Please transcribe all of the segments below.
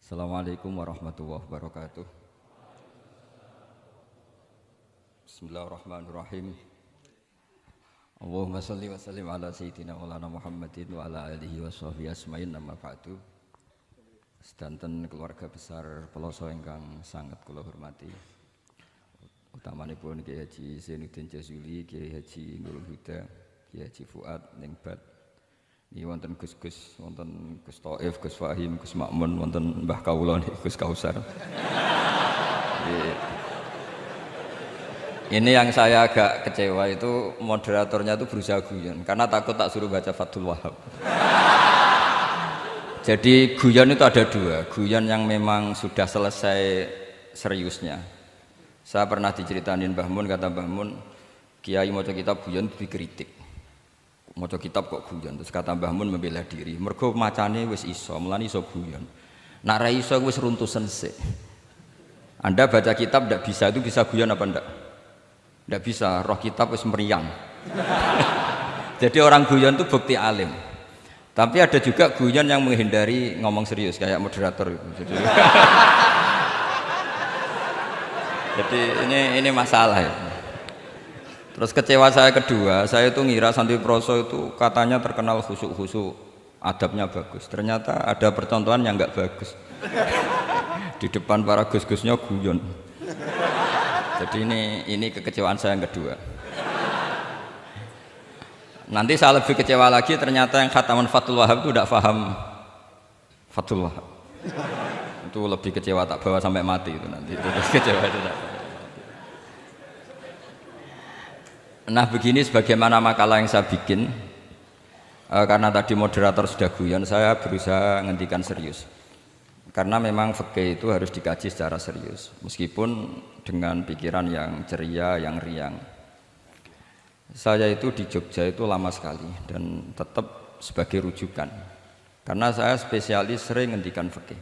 Assalamualaikum warahmatullahi wabarakatuh. Bismillahirrahmanirrahim. Allahumma shalli wa sallim ala sayyidina maulana Muhammadin wa ala alihi wa sahbihi asma'in amma ba'du. Sedanten keluarga besar Peloso ingkang sangat kula hormati. Utamanipun Kiai Haji Zainuddin Jazuli, Kiai Haji Nurul Huda, Kiai Haji Fuad Ningbat. Ini wonten Gus-Gus, wonten Gus Taif, Gus Fahim, Gus Makmun, wonten Mbah Kawula nih, Gus Kausar. Ini yang saya agak kecewa itu moderatornya itu berusaha guyon karena takut tak suruh baca Fathul Wahab. Jadi guyon itu ada dua, guyon yang memang sudah selesai seriusnya. Saya pernah diceritain Mbah Mun, kata Mbah Mun, Kiai maca kitab guyon dikritik. Maca kitab kok guyon, terus kata Mbah Mun membela diri mergo macane wis iso mulane iso guyon, nak ra iso wis runtusen sik. Anda baca kitab ndak bisa, itu bisa guyon apa ndak bisa, roh kitab wis meriang. Jadi orang guyon itu bukti alim, tapi ada juga guyon yang menghindari ngomong serius kayak moderator itu. Jadi ini masalah ya. Terus kecewa saya kedua, saya itu ngira Santri Proso itu katanya terkenal khusyuk-khusyuk, adabnya bagus. Ternyata ada percontohan yang enggak bagus. Di depan para gus-gusnya guyon. Jadi ini kekecewaan saya yang kedua. Nanti saya lebih kecewa lagi, ternyata yang khataman Fathul Wahab itu tidak paham Fathul Wahab. Itu lebih kecewa, tak bawa sampai mati itu nanti. Itu kecewa itu tak. Nah begini sebagaimana makalah yang saya bikin, karena tadi moderator sudah guyon, saya berusaha ngendikan serius. Karena memang fikih itu harus dikaji secara serius, meskipun dengan pikiran yang ceria, yang riang. Saya itu di Jogja itu lama sekali dan tetap sebagai rujukan. Karena saya spesialis sering ngendikan fikih.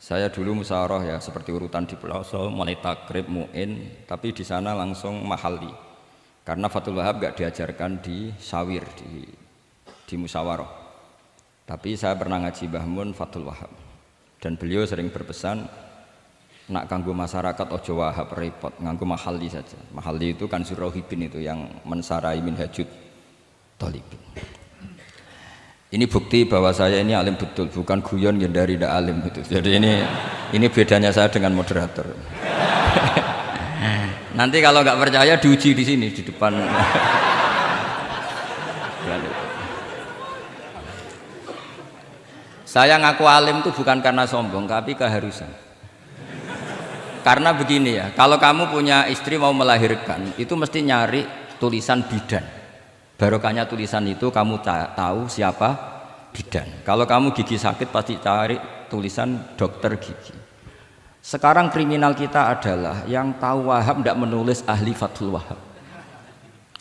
Saya dulu musyawarah ya seperti urutan di Peloso, mulai takrib, mu'in, tapi di sana langsung mahalli. Karena Fathul Wahab gak diajarkan di sawir, di musyawarah. Tapi saya pernah ngaji Mbah Mun Fathul Wahab. Dan beliau sering berpesan, nak kanggo masyarakat ojo wahab repot, nganggo mahalli saja. Mahalli itu kan Surahibin itu yang mensarai minhajud thalibin. Ini bukti bahwa saya ini alim betul, bukan guyon yang dari tidak alim itu. Jadi ini bedanya saya dengan moderator. Nanti kalau nggak percaya diuji di sini di depan. Saya ngaku alim itu bukan karena sombong, tapi keharusan. Karena begini ya, kalau kamu punya istri mau melahirkan, itu mesti nyari tulisan bidan. Barokahnya tulisan itu kamu tahu siapa bidan. Kalau kamu gigi sakit pasti cari tulisan dokter gigi. Sekarang kriminal kita adalah yang tahu Wahab tidak menulis ahli Fathul Wahab,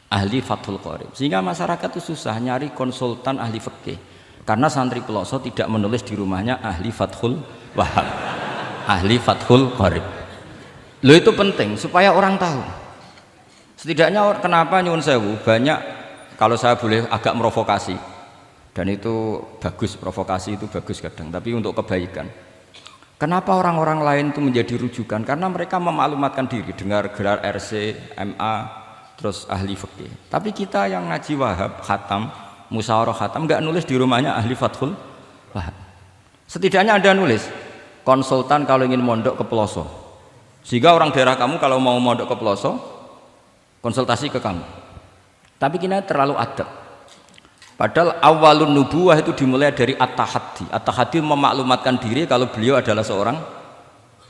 ahli Fathul Qorib, sehingga masyarakat itu susah nyari konsultan ahli fikih karena santri Peloso tidak menulis di rumahnya ahli Fathul Wahab, ahli Fathul Qorib. Lo itu penting supaya orang tahu. Setidaknya kenapa nyuwun sewu banyak, kalau saya boleh agak merovokasi, dan itu bagus, provokasi itu bagus kadang, tapi untuk kebaikan. Kenapa orang-orang lain itu menjadi rujukan? Karena mereka memaklumatkan diri, dengar gelar RC, MA, terus ahli fikih. Tapi kita yang ngaji Wahab, khatam, musyawarah khatam, nggak nulis di rumahnya ahli Fathul Wahab. Setidaknya Anda nulis, konsultan kalau ingin mondok ke Peloso. Sehingga orang daerah kamu kalau mau mondok ke Peloso, konsultasi ke kamu. Tapi kita terlalu adab. Padahal awalun nubuwah itu dimulai dari at-tahaddi. At-tahaddi memaklumatkan diri kalau beliau adalah seorang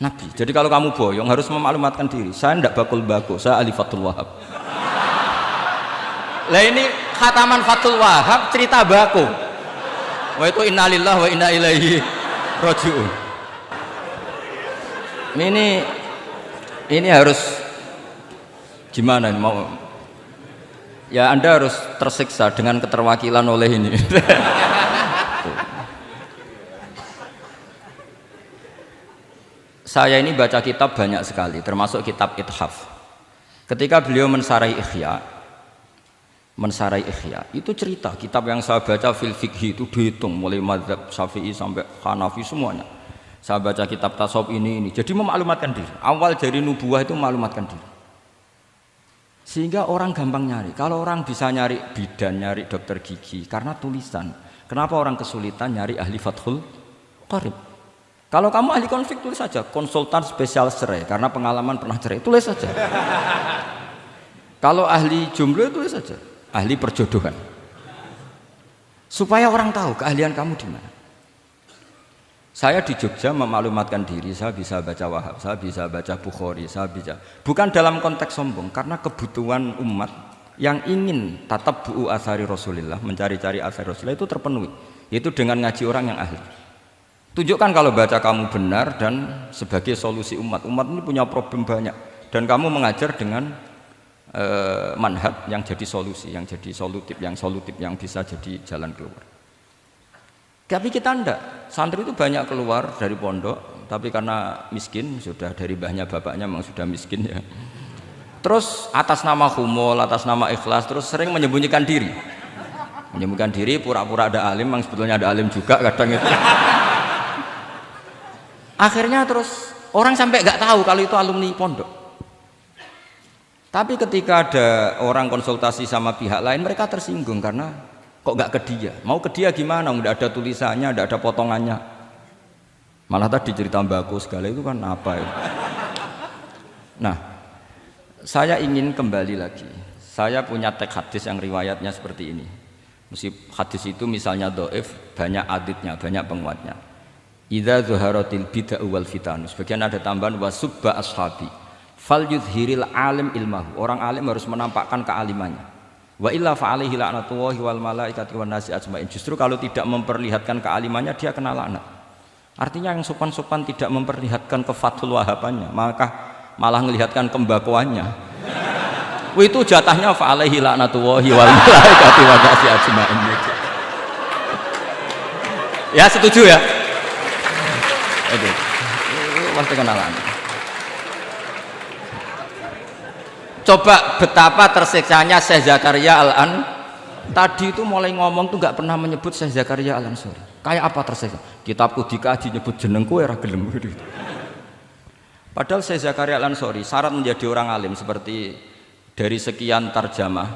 nabi. Jadi kalau kamu boyong harus memaklumatkan diri. Saya tidak bakul-bakul, saya ahli Fathul Wahab. Lah ini khataman Fathul Wahab cerita baku. Wah itu innalillah wa inna ilaihi raji'un. Ini harus gimana mau? Ya Anda harus tersiksa dengan keterwakilan oleh ini. Saya ini baca kitab banyak sekali, termasuk kitab Ithaf. Ketika beliau mensarai Ihya, itu cerita kitab yang saya baca fil fikhi itu dihitung mulai mazhab Syafi'i sampai Hanafi semuanya. Saya baca kitab tasawuf ini. Jadi memaklumatkan diri. Awal dari nubuah itu memaklumatkan diri. Sehingga orang gampang nyari. Kalau orang bisa nyari bidan, nyari dokter gigi karena tulisan. Kenapa orang kesulitan nyari ahli Fathul Qarib? Kalau kamu ahli konflik tulis saja, konsultan spesial cerai karena pengalaman pernah cerai, tulis saja. Kalau ahli jomblo tulis saja, ahli perjodohan. Supaya orang tahu keahlian kamu di mana. Saya di Jogja memaklumatkan diri, saya bisa baca Wahab, saya bisa baca Bukhari, saya bisa. Bukan dalam konteks sombong, karena kebutuhan umat yang ingin tatap bu'u asari Rasulullah, mencari-cari asari Rasulullah itu terpenuhi. Itu dengan ngaji orang yang ahli. Tunjukkan kalau baca kamu benar dan sebagai solusi umat. Umat ini punya problem banyak dan kamu mengajar dengan manhaj yang jadi solusi, yang jadi solutif, yang bisa jadi jalan keluar. Tapi kita enggak. Santri itu banyak keluar dari pondok, tapi karena miskin, sudah dari mbahnya bapaknya memang sudah miskin ya. Terus atas nama humul, atas nama ikhlas, terus sering menyembunyikan diri. Menyembunyikan diri, pura-pura ada alim, memang sebetulnya ada alim juga kadang itu. Akhirnya terus orang sampai nggak tahu kalau itu alumni pondok. Tapi ketika ada orang konsultasi sama pihak lain, mereka tersinggung karena kok nggak ke dia. Mau ke dia gimana? Nggak ada tulisannya, nggak ada potongannya. Malah tadi cerita mbako segala itu kan apa ya? Nah, saya ingin kembali lagi. Saya punya teks hadis yang riwayatnya seperti ini. Meskipun hadis itu misalnya dhaif, banyak aditnya, banyak penguatnya. Idza zuharatil bid'ah wal fitan. Sebagian ada tambahan wasubba ashabi. Fal yudhiril alim ilmahu. Orang alim harus menampakkan kealimannya. Wa illa fa alaihi la'natullahi wal malaikati wan nasi ajmain. Justru kalau tidak memperlihatkan kealimannya dia kena laknat. Artinya yang sopan-sopan tidak memperlihatkan kefathul wahabannya, maka malah melihatkan kembakuannya. Itu jatahnya fa alaihi la'natullahi wal malaikati wan nasi ajmain. Ya setuju ya? Oke, pasti kenalan. Coba betapa tersiksanya Syekh Zakaria Al-An. Tadi itu mulai ngomong tuh nggak pernah menyebut Syekh Zakaria Al-Ansori. Kayak apa tersiksa? Kitabku dikaji nyebut jenengku ya gelem. Padahal Syekh Zakaria Al-Ansori syarat menjadi orang alim seperti dari sekian tarjamah,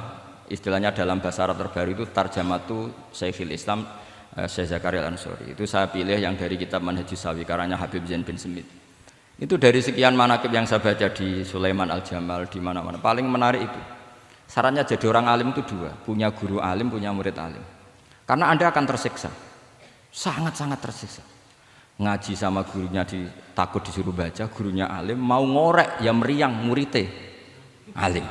istilahnya dalam bahasa Arab terbaru itu tarjamah itu Syekhul Islam Syekh Zakaria Al-Ansori. Itu saya pilih yang dari kitab Manhajus Sawi karanya Habib Zain bin Smith. Itu dari sekian manaqib yang saya baca di Sulaiman Al-Jamal di mana-mana. Paling menarik itu. Syaratnya jadi orang alim itu dua, punya guru alim, punya murid alim. Karena Anda akan tersiksa. Sangat-sangat tersiksa. Ngaji sama gurunya takut disuruh baca, gurunya alim, mau ngorek ya meriang muridnya alim.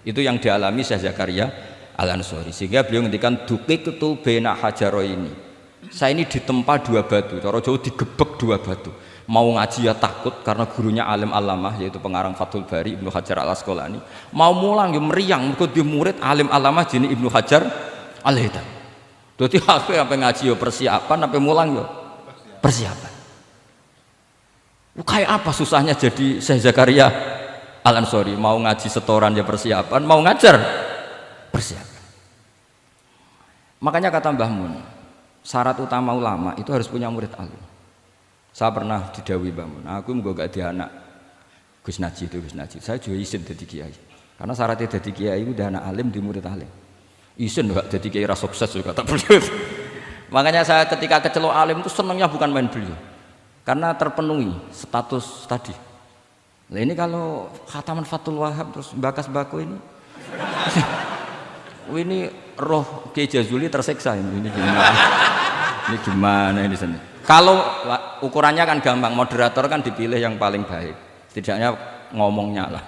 Itu yang dialami Syekh Zakaria Al-Ansori. Sehingga beliau ngendikan duqiqtu baina hajaroini. Saya ini ditempa dua batu, cara Jawa digebek dua batu. Mau ngaji ya takut karena gurunya alim alamah yaitu pengarang Fathul Bari Ibnu Hajar Al-Asqalani. Mau mulang ya meriang mergo dia murid alim alamah jenis Ibnu Hajar Al-Haythami. Dadi sampai ngaji ya persiapan, sampai mulang ya persiapan. Kayak apa susahnya jadi Syekh Zakaria Al-Ansori, mau ngaji setoran ya persiapan, mau ngajar persiapan. Makanya kata Mbah Mun, syarat utama ulama itu harus punya murid alim. Saya pernah didhawuhi Mbah Mun, aku mau gak ada anak Gus Najih itu Gus Najih. Saya juga izin jadi kiai. Karena syaratnya jadi kiai itu udah anak alim di murid alim. Izin enggak jadi kiai ras sukses juga tak perlu. Makanya saya ketika kecelok alim itu senangnya bukan main beliau. Karena terpenuhi status tadi. Nah ini kalau khataman Fathul Wahab terus bakas bako ini. Ini roh Kiai Jazuli tersiksa ini gimana? Ini gimana ini sini? Kalau ukurannya kan gampang, moderator kan dipilih yang paling baik, setidaknya ngomongnya lah.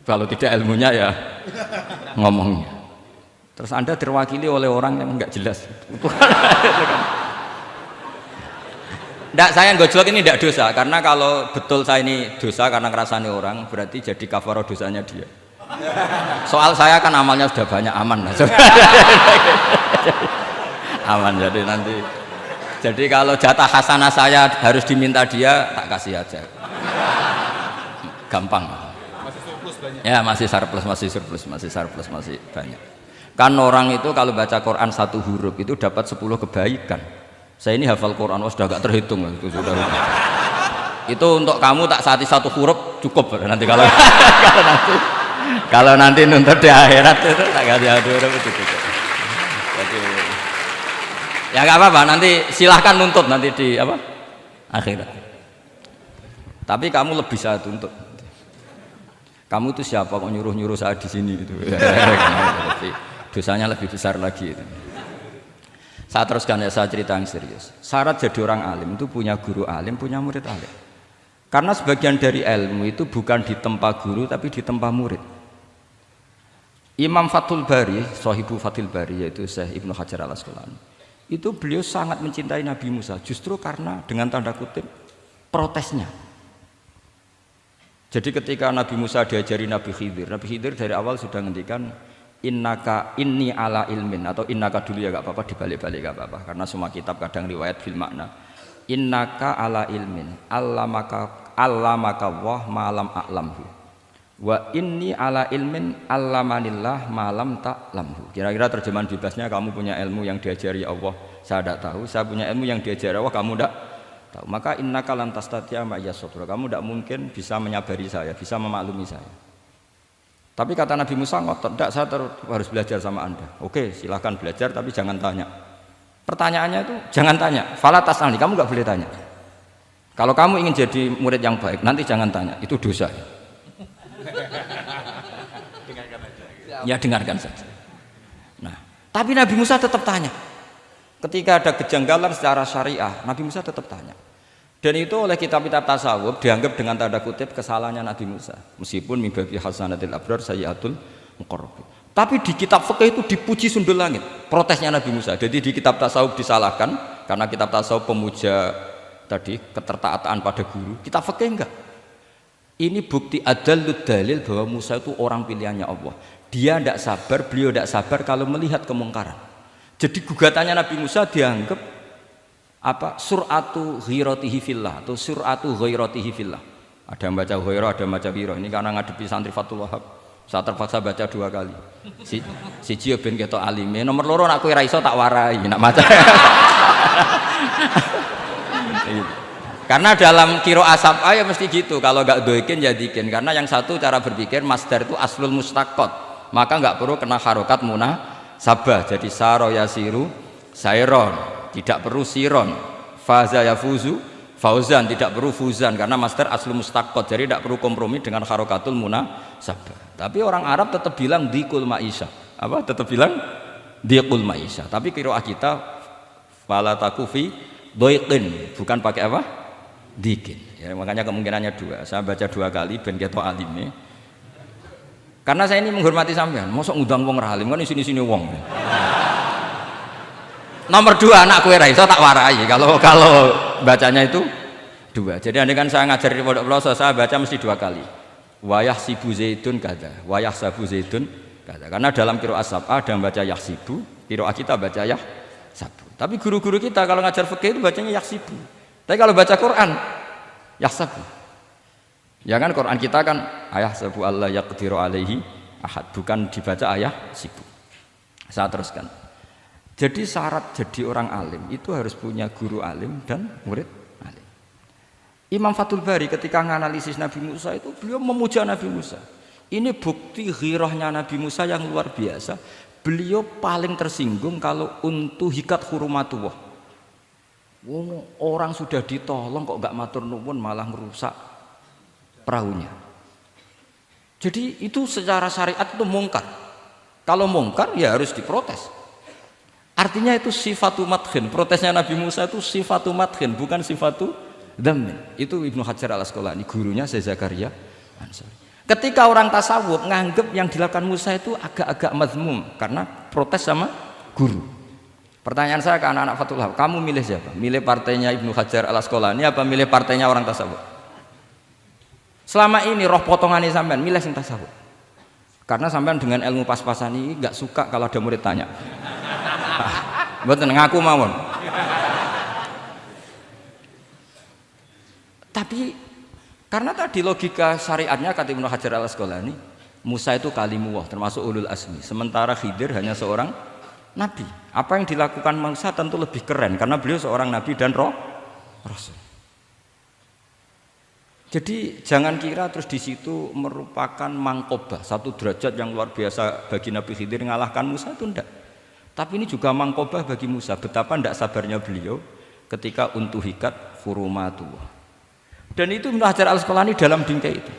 Kalau tidak ilmunya ya ngomongnya. Terus Anda terwakili oleh orang yang enggak jelas. Enggak, saya gojlok ini enggak dosa, karena kalau betul saya ini dosa karena ngerasani orang, berarti jadi kafarah dosanya dia. Soal saya kan amalnya sudah banyak, aman lah. Aman, jadi nanti. Jadi kalau jatah hasanah saya harus diminta dia, tak kasih aja. Gampang. Masih surplus banyak. Ya masih surplus, masih banyak. Kan orang itu kalau baca Quran satu huruf itu dapat 10 kebaikan. Saya ini hafal Quran, sudah agak terhitung itu sudah. Itu untuk kamu tak saati satu huruf cukup nanti kalau kalau nanti nuntut di akhirat itu tak kasih satu huruf itu cukup. Jadi, ya nggak apa-apa, nanti silahkan nuntut nanti di apa akhirat. Tapi kamu lebih saya tuntut. Kamu itu siapa kok nyuruh saya di sini itu? Dosanya lebih besar lagi itu. Saya teruskan ya, saya cerita yang serius. Syarat jadi orang alim itu punya guru alim, punya murid alim. Karena sebagian dari ilmu itu bukan ditempa guru tapi ditempa murid. Imam Fathul Bari, Sahibu Fathul Bari yaitu Syekh Ibnu Hajar Al-Asqalani. Itu beliau sangat mencintai Nabi Musa justru karena dengan tanda kutip protesnya. Jadi ketika Nabi Musa diajari Nabi Khidir dari awal sudah ngendikan innaka inni ala ilmin, atau innaka dulu ya gak apa-apa, dibalik-balik gak apa-apa karena semua kitab kadang riwayat fil makna. Innaka ala ilmin allamaka wah malam a'lamhu wa inni ala ilmin allamanillah malam ta'lamhu. Kira-kira terjemahan bebasnya, kamu punya ilmu yang diajari Allah saya tidak tahu, saya punya ilmu yang diajari Allah kamu tidak tahu, maka innaka lan tastati'a ma'iya sabra, kamu tidak mungkin bisa menyabari saya, bisa memaklumi saya. Tapi kata Nabi Musa, tidak, saya harus belajar sama Anda. Oke, silahkan belajar, tapi jangan tanya. Pertanyaannya itu jangan tanya. Fala tas'alni, kamu nggak boleh tanya. Kalau kamu ingin jadi murid yang baik, nanti jangan tanya, itu dosa. Dengarkan aja. Ya dengarkan saja. Nah, tapi Nabi Musa tetap tanya. Ketika ada kejanggalan secara syariah, Nabi Musa tetap tanya. Dan itu oleh kitab-kitab tasawuf dianggap dengan tanda kutip kesalahannya Nabi Musa. Meskipun mimbabi hasanatil abrar sayyiatul muqarrabin. Tapi di kitab fikih itu dipuji sundul langit. Protesnya Nabi Musa. Jadi di kitab tasawuf disalahkan karena kitab tasawuf pemuja tadi ketertaatan pada guru. Kitab fikih enggak. Ini bukti adallud dalil bahwa Musa itu orang pilihannya Allah. Dia tidak sabar, beliau tidak sabar kalau melihat kemungkaran. Jadi gugatannya Nabi Musa dianggap apa suratu ghiratihi fillah atau suratu ghairatihi fillah. Ada yang baca ghairah, ada yang baca biro. Ini karena ngadepi santri Fathul Wahab, saya terpaksa baca 2 kali. Siji ben ketok alime, nomor loro nak kowe ra iso tak warai, nak maca. Karena dalam kiro asap ya mesti gitu, kalau enggak doikin ya dikin. Karena yang satu cara berpikir masdar itu aslul mustaqot, maka enggak perlu kena harokat munasabah. Jadi saro yasiru sairon, tidak perlu siron. Faza yafuzu fauzan, tidak perlu fuzan karena master aslu mustaqot, jadi tidak perlu kompromi dengan harokatul munasabah. Tapi orang Arab tetap bilang dikul maisha, apa tetap bilang dikul maisha. Tapi qiraah kita fala takufi doiqin, bukan pakai apa dikin ya, makanya kemungkinannya 2. Saya baca 2 kali ben ketok alime karena saya ini menghormati sampean. Mosok ngundang wong ra alim kan sini-sini wong. Nomor 2, anak kue raiso tak warai kalau bacanya itu 2. Jadi andai kan saya ngajar di pondok pelosok, saya baca mesti 2 kali. Wayah sibu zaitun kada, wayah sabu zaitun kada. Karena dalam qiraat sab'ah ada yang baca yahsibu, qiraat kita baca yahsabu. Tapi guru-guru kita kalau ngajar fikih itu bacanya yahsibu. Tapi kalau baca Quran yahsabu. Ya kan Quran kita kan ayah sabu Allah yaqdiru alaihi ahad, bukan dibaca ayah sibu. Saya teruskan. Jadi syarat jadi orang alim itu harus punya guru alim dan murid alim. Imam Fathul Bari ketika menganalisis Nabi Musa itu beliau memuja Nabi Musa. Ini bukti ghirahnya Nabi Musa yang luar biasa. Beliau paling tersinggung kalau untuhikat hurumatullah. Orang sudah ditolong kok gak matur nuwun malah merusak perahunya. Jadi itu secara syariat itu mungkar. Kalau mungkar ya harus diprotes. Artinya itu sifatu madhin, protesnya Nabi Musa itu sifatu madhin, bukan sifatu dhammin. Itu Ibnu Hajar Al-Asqalani, gurunya Syekh Zakaria Ansari. Ketika orang tasawuf nganggep yang dilakukan Musa itu agak-agak mazmum karena protes sama guru. Pertanyaan saya ke anak-anak Fathul Wahab, kamu milih siapa? Milih partainya Ibnu Hajar Al-Asqalani apa milih partainya orang tasawuf? Selama ini roh potongan ini sampean milih sing tasawuf. Karena sampean dengan ilmu pas-pasan ini enggak suka kalau ada murid tanya. Mboten ngaku mawon. Tapi karena tadi logika syariatnya kata Ibnu Hajar Al-Asqalani, Musa itu kalimullah termasuk ulul azmi, sementara Khidir hanya seorang nabi. Apa yang dilakukan Musa tentu lebih keren karena beliau seorang nabi dan rasul. Jadi jangan kira terus di situ merupakan mangkobah, satu derajat yang luar biasa bagi Nabi Khidir mengalahkan Musa, itu enggak. Tapi ini juga mangkobah bagi Musa, betapa enggak sabarnya beliau ketika untuhikat furumatullah. Dan itu Ibnu Hajar Al-Asqalani dalam bingkai itu.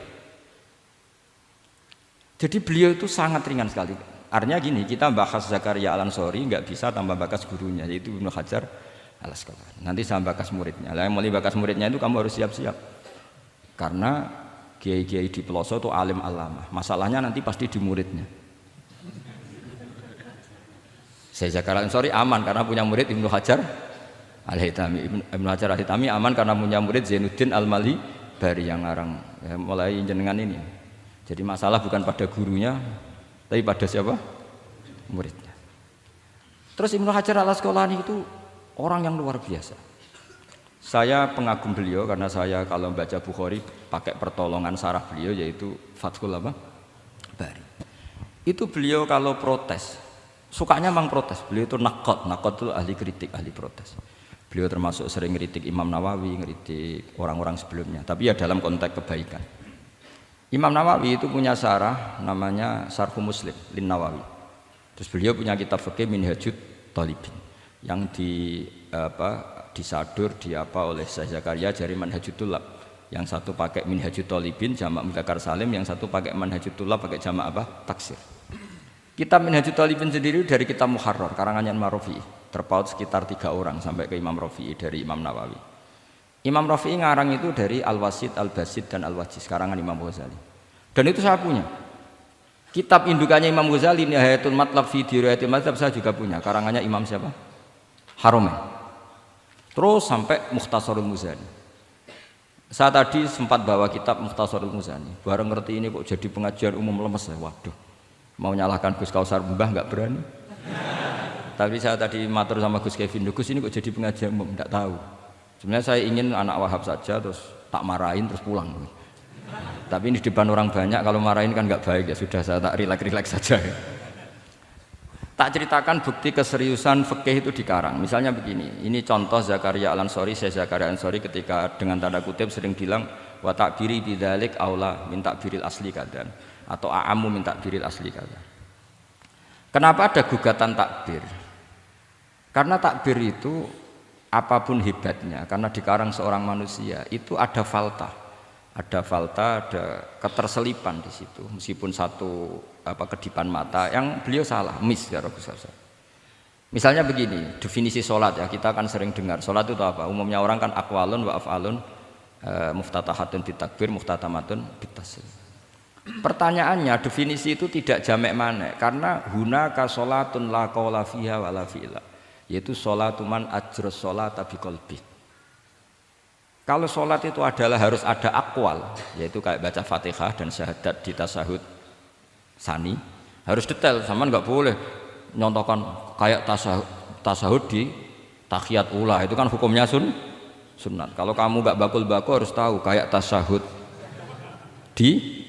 Jadi beliau itu sangat ringan sekali. Artinya gini, kita bahas Zakaria Al-Ansori enggak bisa tambah bakas gurunya, yaitu Ibnu Hajar Al-Asqalani. Nanti saya bakas muridnya. Lah yang mulai bakas muridnya itu kamu harus siap-siap. Karena kiai-kiai di pelosok itu alim alama. Masalahnya nanti pasti di muridnya. Saya Zakaria Al-Ansori aman karena punya murid Ibnu Hajar Al-Haytami. Ibnu Hajar Al-Haytami aman karena punya murid Zainuddin Al-Malibari yang ngarang ya, mulai jenengan ini. Jadi masalah bukan pada gurunya, tapi pada siapa? Muridnya. Terus Ibnu Hajar Al-Asqalani itu orang yang luar biasa. Saya pengagum beliau karena saya kalau baca Bukhari pakai pertolongan sarah beliau yaitu Fathul Bari. Itu beliau kalau protes, sukanya memang protes. Beliau itu nakot itu ahli kritik, ahli protes. Beliau termasuk sering kritik Imam Nawawi, kritik orang-orang sebelumnya. Tapi ya dalam konteks kebaikan. Imam Nawawi itu punya sarah namanya Syarh Muslim Lin Nawawi. Terus beliau punya kitab fikih Minhajut Thalibin yang disadur oleh Syekh Zakaria dari Manhajut Thullab. Yang satu pakai Minhajut Thalibin jamak mudzakkar salim, yang satu pakai Manhajut Thullab pakai jamak taksir. Kitab Minhajut Thalibin sendiri dari kitab Muharrar karangan Imam Rafi'i, terpaut sekitar 3 orang sampai ke Imam Rafi'i dari Imam Nawawi. Imam Rafi'i ngarang itu dari Al-Wasid, Al-Basid dan Al-Wajiz karangan Imam Ghazali. Dan itu saya punya. Kitab indukannya Imam Ghazali Nihayatul Matlab fi Dirayatil Mazhab saya juga punya karangannya Imam siapa? Haromen. Terus sampai Mukhtasarul Muzani. Saya tadi sempat bawa kitab Mukhtasarul Muzani. Bareng ngerti ini kok jadi pengajian umum lemes ya. Waduh, mau nyalahkan Gus Kausar Mbah nggak berani. Tapi saya tadi matur sama Gus Kevin, Gus ini kok jadi pengajian umum, nggak tahu. Sebenarnya saya ingin anak Wahab saja terus tak marahin terus pulang. Tapi ini di depan orang banyak, kalau marahin kan nggak baik ya sudah saya tak rileks saja. Tak ceritakan bukti keseriusan fikih itu dikarang. Misalnya begini, ini contoh Zakaria Al-Ansori, Syekh Zakaria Al-Ansori ketika dengan tanda kutip sering bilang wa ta'biri bidzalik aula min ta'biril asli kadan atau a'ammu min ta'biril asli kadan. Kenapa ada gugatan takbir? Karena takbir itu apapun hebatnya, karena dikarang seorang manusia itu ada falta, ada keterselipan di situ. Meskipun satu kedipan mata yang beliau salah, ya Rabbus. Misalnya begini, definisi sholat ya kita kan sering dengar sholat itu apa? Umumnya orang kan aqwalun wa af'alun, muftatahatun bitakbir, muftatamatun bitaslim. Pertanyaannya definisi itu tidak jamek mana? Karena hunaka sholatun la qawla fiha wa la fi'la, yaitu sholatuman ajrus sholata biqalbi. Kalau sholat itu adalah harus ada akwal, yaitu kayak baca Fatihah dan syahadat di tasyahud sani, harus detail, sama nggak boleh nyontohkan kayak tasyahud di tahiyat ula, itu kan hukumnya sunat. Kalau kamu nggak bakul-bakul harus tahu kayak tasyahud di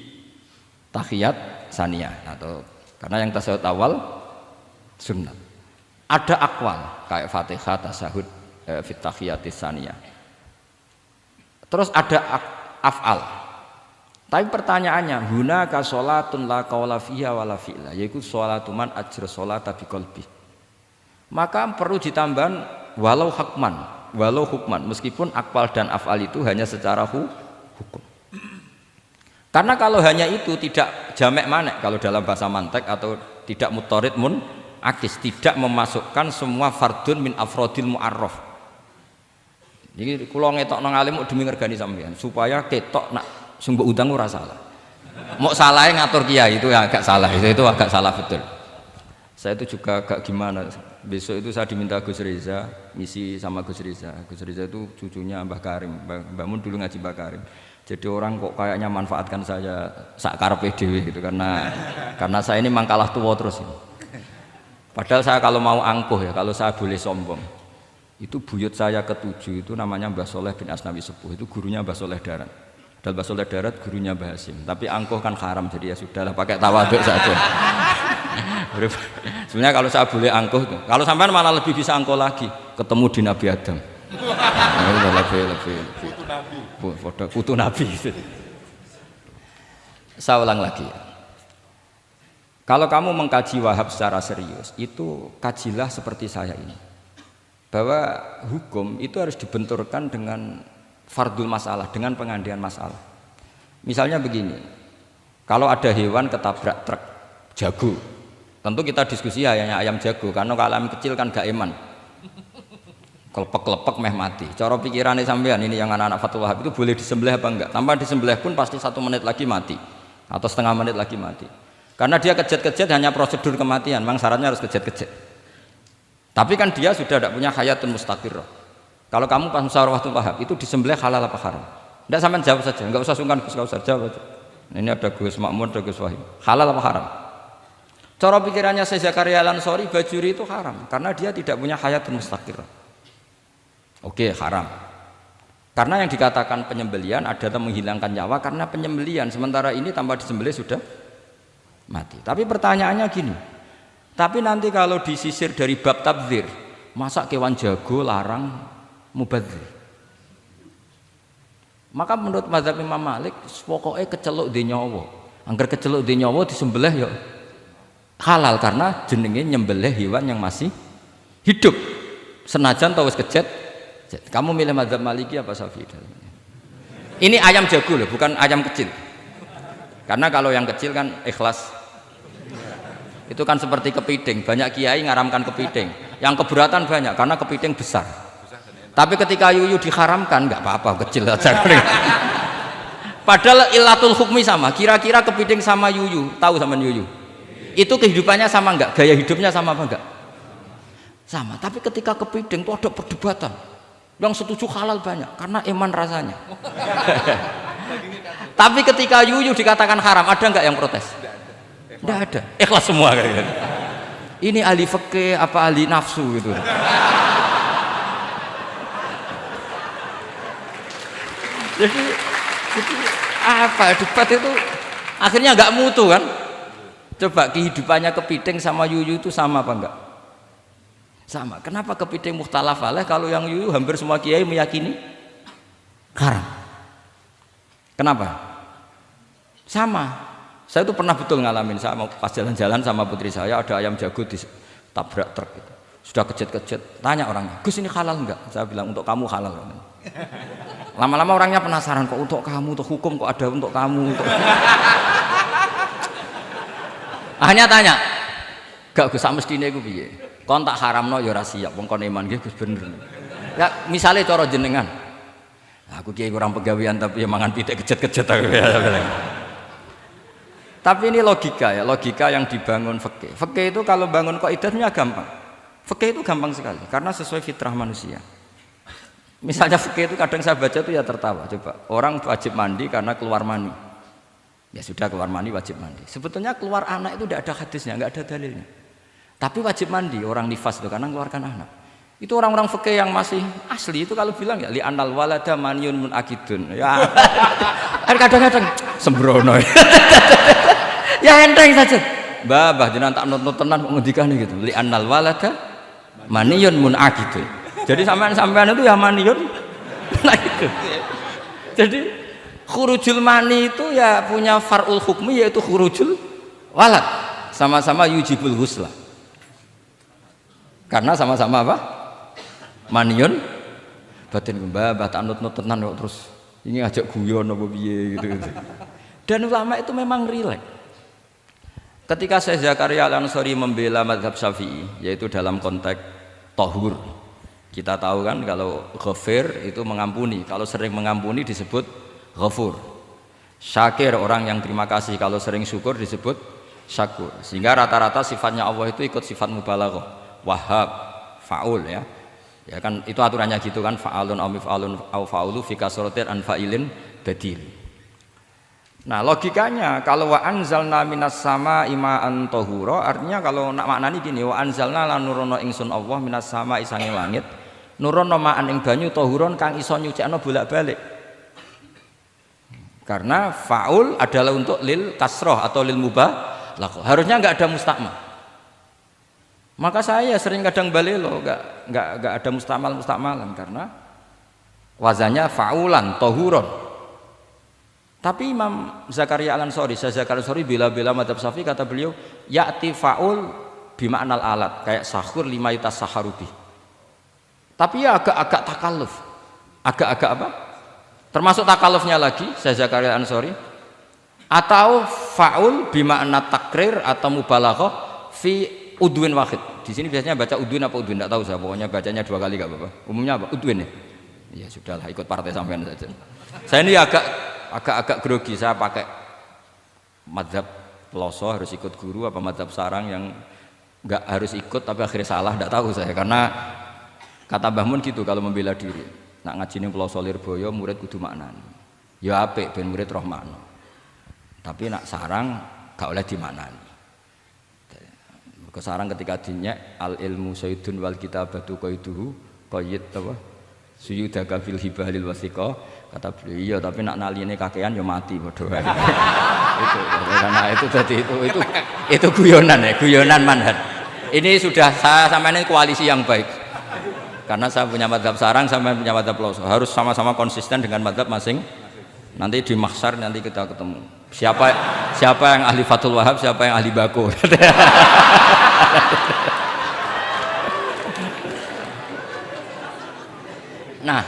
tahiyat saniyah, atau karena yang tasyahud awal sunat. Ada akwal kayak Fatihah tasyahud fit tahiyatis saniyah. Terus ada af'al. Tapi pertanyaannya, hunaka sholatun la qawla fiha wa la fi'la, yaitu sholatuman ajra sholata biqalbi. Maka perlu ditambahkan walau hukman, meskipun akwal dan af'al itu hanya secara hukum. Karena kalau hanya itu tidak jamek manek kalau dalam bahasa mantek, atau tidak mutorid akis, tidak memasukkan semua fardun min afrodil mu'arraf. Jadi kula ngetok nang alim demi ngergani sampean supaya ketok nak sumber utang ora salah. Mau salahnya ngatur kiai itu ya agak salah, itu agak salah betul. Saya itu juga agak gimana. Besok itu saya diminta Gus Reza misi sama Gus Reza. Gus Reza itu cucunya Mbah Karim. Mbah Mun dulu ngaji Mbah Karim. Jadi orang kok kayaknya manfaatkan saya sak karepe dhewe gitu karena saya ini memang kalah tua terus ini. Padahal saya kalau mau angkuh ya, kalau saya boleh sombong, itu buyut saya ketujuh itu namanya Mbah Soleh bin Asnawi Sepuh, itu gurunya Mbah Soleh Darat. Dan Mbah Soleh Darat gurunya Mbah Hasim. Tapi angkuh kan haram, jadi ya sudahlah pakai tawaduk saja. Sebenarnya kalau saya boleh angkuh, kalau sampean malah lebih bisa angkuh lagi, ketemu di Nabi Adam. Lebih. Putu Nabi. Saya ulang lagi. Kalau kamu mengkaji Wahhab secara serius, itu kajilah seperti saya ini. Bahwa hukum itu harus dibenturkan dengan fardul masalah, dengan pengandian masalah. Misalnya begini, kalau ada hewan ketabrak truk jago, tentu kita diskusi hanya ayam jago, karena kalau ayam kecil kan gak eman, kelepek-kelepek meh mati. Cara pikirannya sampean ini yang anak-anak Fathul Wahhab itu boleh disembelih apa enggak? Tanpa disembelih pun pasti 1 menit lagi mati, atau setengah menit lagi mati. Karena dia kejat-kejat hanya prosedur kematian, memang syaratnya harus kejat-kejat. Tapi kan dia sudah tidak punya hayatun mustaqirrah. Kalau kamu pas musyawarah Fathul Wahhab itu disembelih halal apa haram? Tidak, sampean jawab saja, enggak usah sungkan, enggak usah jawab aja. Ini ada Gus Makmur, ada Gus Wahim. Halal apa haram? Cara pikirannya Syekh Zakaria Al-Ansori, bajuri itu haram karena dia tidak punya hayatun mustaqirrah. Oke, haram. Karena yang dikatakan penyembelian adalah menghilangkan nyawa karena penyembelian, sementara ini tanpa disembelih sudah mati. Tapi pertanyaannya gini, tapi nanti kalau disisir dari bab tabdzir, masa kewan jago larang mubadzir? Maka menurut mazhab Imam Malik, pokoknya keceluk di nyawa. Angger keceluk di nyawa disembelih ya halal karena jenenge nyembelih hewan yang masih hidup. Senajan tau wis kejet. Kamu milih mazhab Maliki apa Syafi'i? Ini ayam jago loh, bukan ayam kecil. Karena kalau yang kecil kan ikhlas. Itu kan seperti kepiting, banyak kiai ngaramkan kepiting. Yang keberatan banyak karena kepiting besar. Tapi ketika yuyu diharamkan, nggak apa-apa, kecil aja. Padahal ilatul hukmi sama. Kira-kira kepiting sama yuyu, tahu sama yuyu? Itu kehidupannya sama nggak? Gaya hidupnya sama apa nggak? Sama. Tapi ketika kepiting itu ada perdebatan. Yang setuju halal banyak, karena eman rasanya. Tapi ketika yuyu dikatakan haram, ada nggak yang protes? Nggak ada. Ikhlas semua kayak gitu. Ini ahli fikih apa ahli nafsu gitu. Jadi apa debat itu akhirnya nggak mutu kan? Coba kehidupannya kepiting sama yuyu itu sama apa enggak? Sama. Kenapa kepiting mukhtalaf alaih kalau yang yuyu hampir semua kiai meyakini haram? Kenapa? Sama. Saya itu pernah betul ngalamin, saya mau pas jalan-jalan sama putri saya, ada ayam jago ditabrak truk gitu. Sudah kejet-kejet, tanya orangnya, Gus ini halal enggak? Saya bilang untuk kamu halal. Lama-lama orangnya penasaran, kok untuk kamu, untuk hukum kok ada untuk kamu, untuk... Akhirnya tanya, gak Gus mestine iku piye? Kon tak haramno ya ora siap, wong kon iman nggih Gus bener. Ya misale cara jenengan. Aku kiai kurang pegawean tapi ya mangan pitik kejet-kejet aku ya. Tapi ini logika ya, logika yang dibangun fikih. Fikih itu kalau bangun kaidahnya gampang. Fikih itu gampang sekali karena sesuai fitrah manusia. Misalnya fikih itu kadang saya baca itu ya tertawa. Coba orang wajib mandi karena keluar mani. Ya sudah keluar mani wajib mandi. Sebetulnya keluar anak itu tidak ada hadisnya, nggak ada dalilnya. Tapi wajib mandi orang nifas itu karena mengeluarkan anak. Itu orang-orang fikih yang masih asli itu kalau bilang ya li anal walada maniun munakidun. Ya kadang-kadang sembrono. Ya enteng saja. Mbah jenengan tak nonton tenan kok ngendikane gitu. Li anal walada maniun munakidun. Jadi sampean itu ya maniun nah gitu. Jadi khurujul mani itu ya punya far'ul hukmi yaitu khurujul walad. Sama-sama yujibul ghusla. Karena sama-sama apa? Maniun batin mbah tak nut-nut tenan kok terus ini ngajak guyon apa piye gitu. Dan ulama itu memang rileks. Ketika Syekh Zakaria Al-Ansori membela mazhab Syafi'i yaitu dalam konteks tahur. Kita tahu kan kalau ghafir itu mengampuni, kalau sering mengampuni disebut ghafur. Syakir orang yang terima kasih, kalau sering syukur disebut syakur. Sehingga rata-rata sifatnya Allah itu ikut sifat mubalaghah, wahhab, faul ya. Ya kan itu aturannya gitu kan, fa'alun aw mif'alun aw fa'ulu fi kasratin an fa'ilin badil. Nah, logikanya kalau wa anzalna minas sama ima'an tahura, artinya kalau nak maknani gini, wa anzalna lan nurono ingsun Allah minas sama isange langit, nurono ma'an ing banyu tahuron kang iso nyucikno bolak-balik. Karena faul adalah untuk lil kasroh atau lil Harusnya nggak ada mustakmal. Maka saya sering kadang balelo, nggak ada mustakmalan karena wazannya faulan, tohuron. Tapi Imam Zakaria Al-Ansari, Syekh Zakaria Al-Ansari bela-bela madzhab Syafi'i, kata beliau, ya'ti faul bima'nal alat, kayak sahur lima yutas saharubi. Tapi ya agak takalluf. Agak apa? Termasuk takallufnya lagi, Syekh Zakaria Al-Ansari, atau faul bima'na takrir atau mubalaghah fi udwin wahid. Di sini biasanya baca udwin apa udwin, enggak tahu saya, pokoknya bacanya 2 kali enggak apa-apa. Umumnya apa? Udwin ya. Ya sudahlah, ikut partai sampean saja. Saya ini agak grogi, saya pakai madzhab peloso harus ikut guru apa madzhab sarang yang enggak harus ikut tapi akhirnya salah, enggak tahu saya, karena kata Mbah Mun gitu kalau membela diri. Nak ngaji ning peloso Lirboyo murid kudu maknani. Ya apik ben murid roh makna. Tapi nak sarang gak oleh dimaknani. Kesarang ketika dinyek al ilmu sayyidun wal kitabatu qaiduhu qayyid apa suyudaka fil hibalil wasiqa, kata beliau iya tapi nak naline kakean ya mati padha wae. Itu karena itu tadi itu guyonan ya, guyonan manhaj. Ini sudah saya sama ini koalisi yang baik. Karena saya punya madzhab sarang, sama punya madzhab peloso. Harus sama-sama konsisten dengan madzhab masing. Nanti di mahsyar nanti kita ketemu. Siapa yang ahli Fathul Wahab, siapa yang ahli Bako. Nah,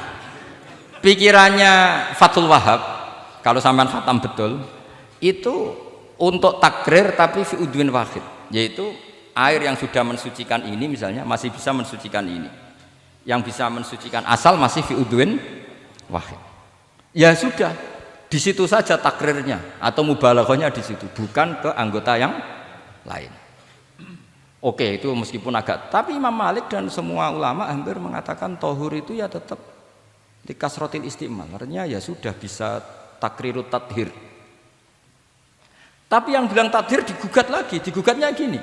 pikirannya Fathul Wahab kalau sampean khatam betul itu untuk takrir tapi fi udwin wahid, yaitu air yang sudah mensucikan ini misalnya masih bisa mensucikan ini, yang bisa mensucikan asal masih fi udwin wahid. Ya sudah, di situ saja takrirnya atau mubalaghahnya di situ, bukan ke anggota yang lain. Oke, itu meskipun agak, tapi Imam Malik dan semua ulama hampir mengatakan tohur itu ya tetap di kasrotil istimal, artinya ya sudah bisa takrirut tathir. Tapi yang bilang tathir digugat lagi, digugatnya gini,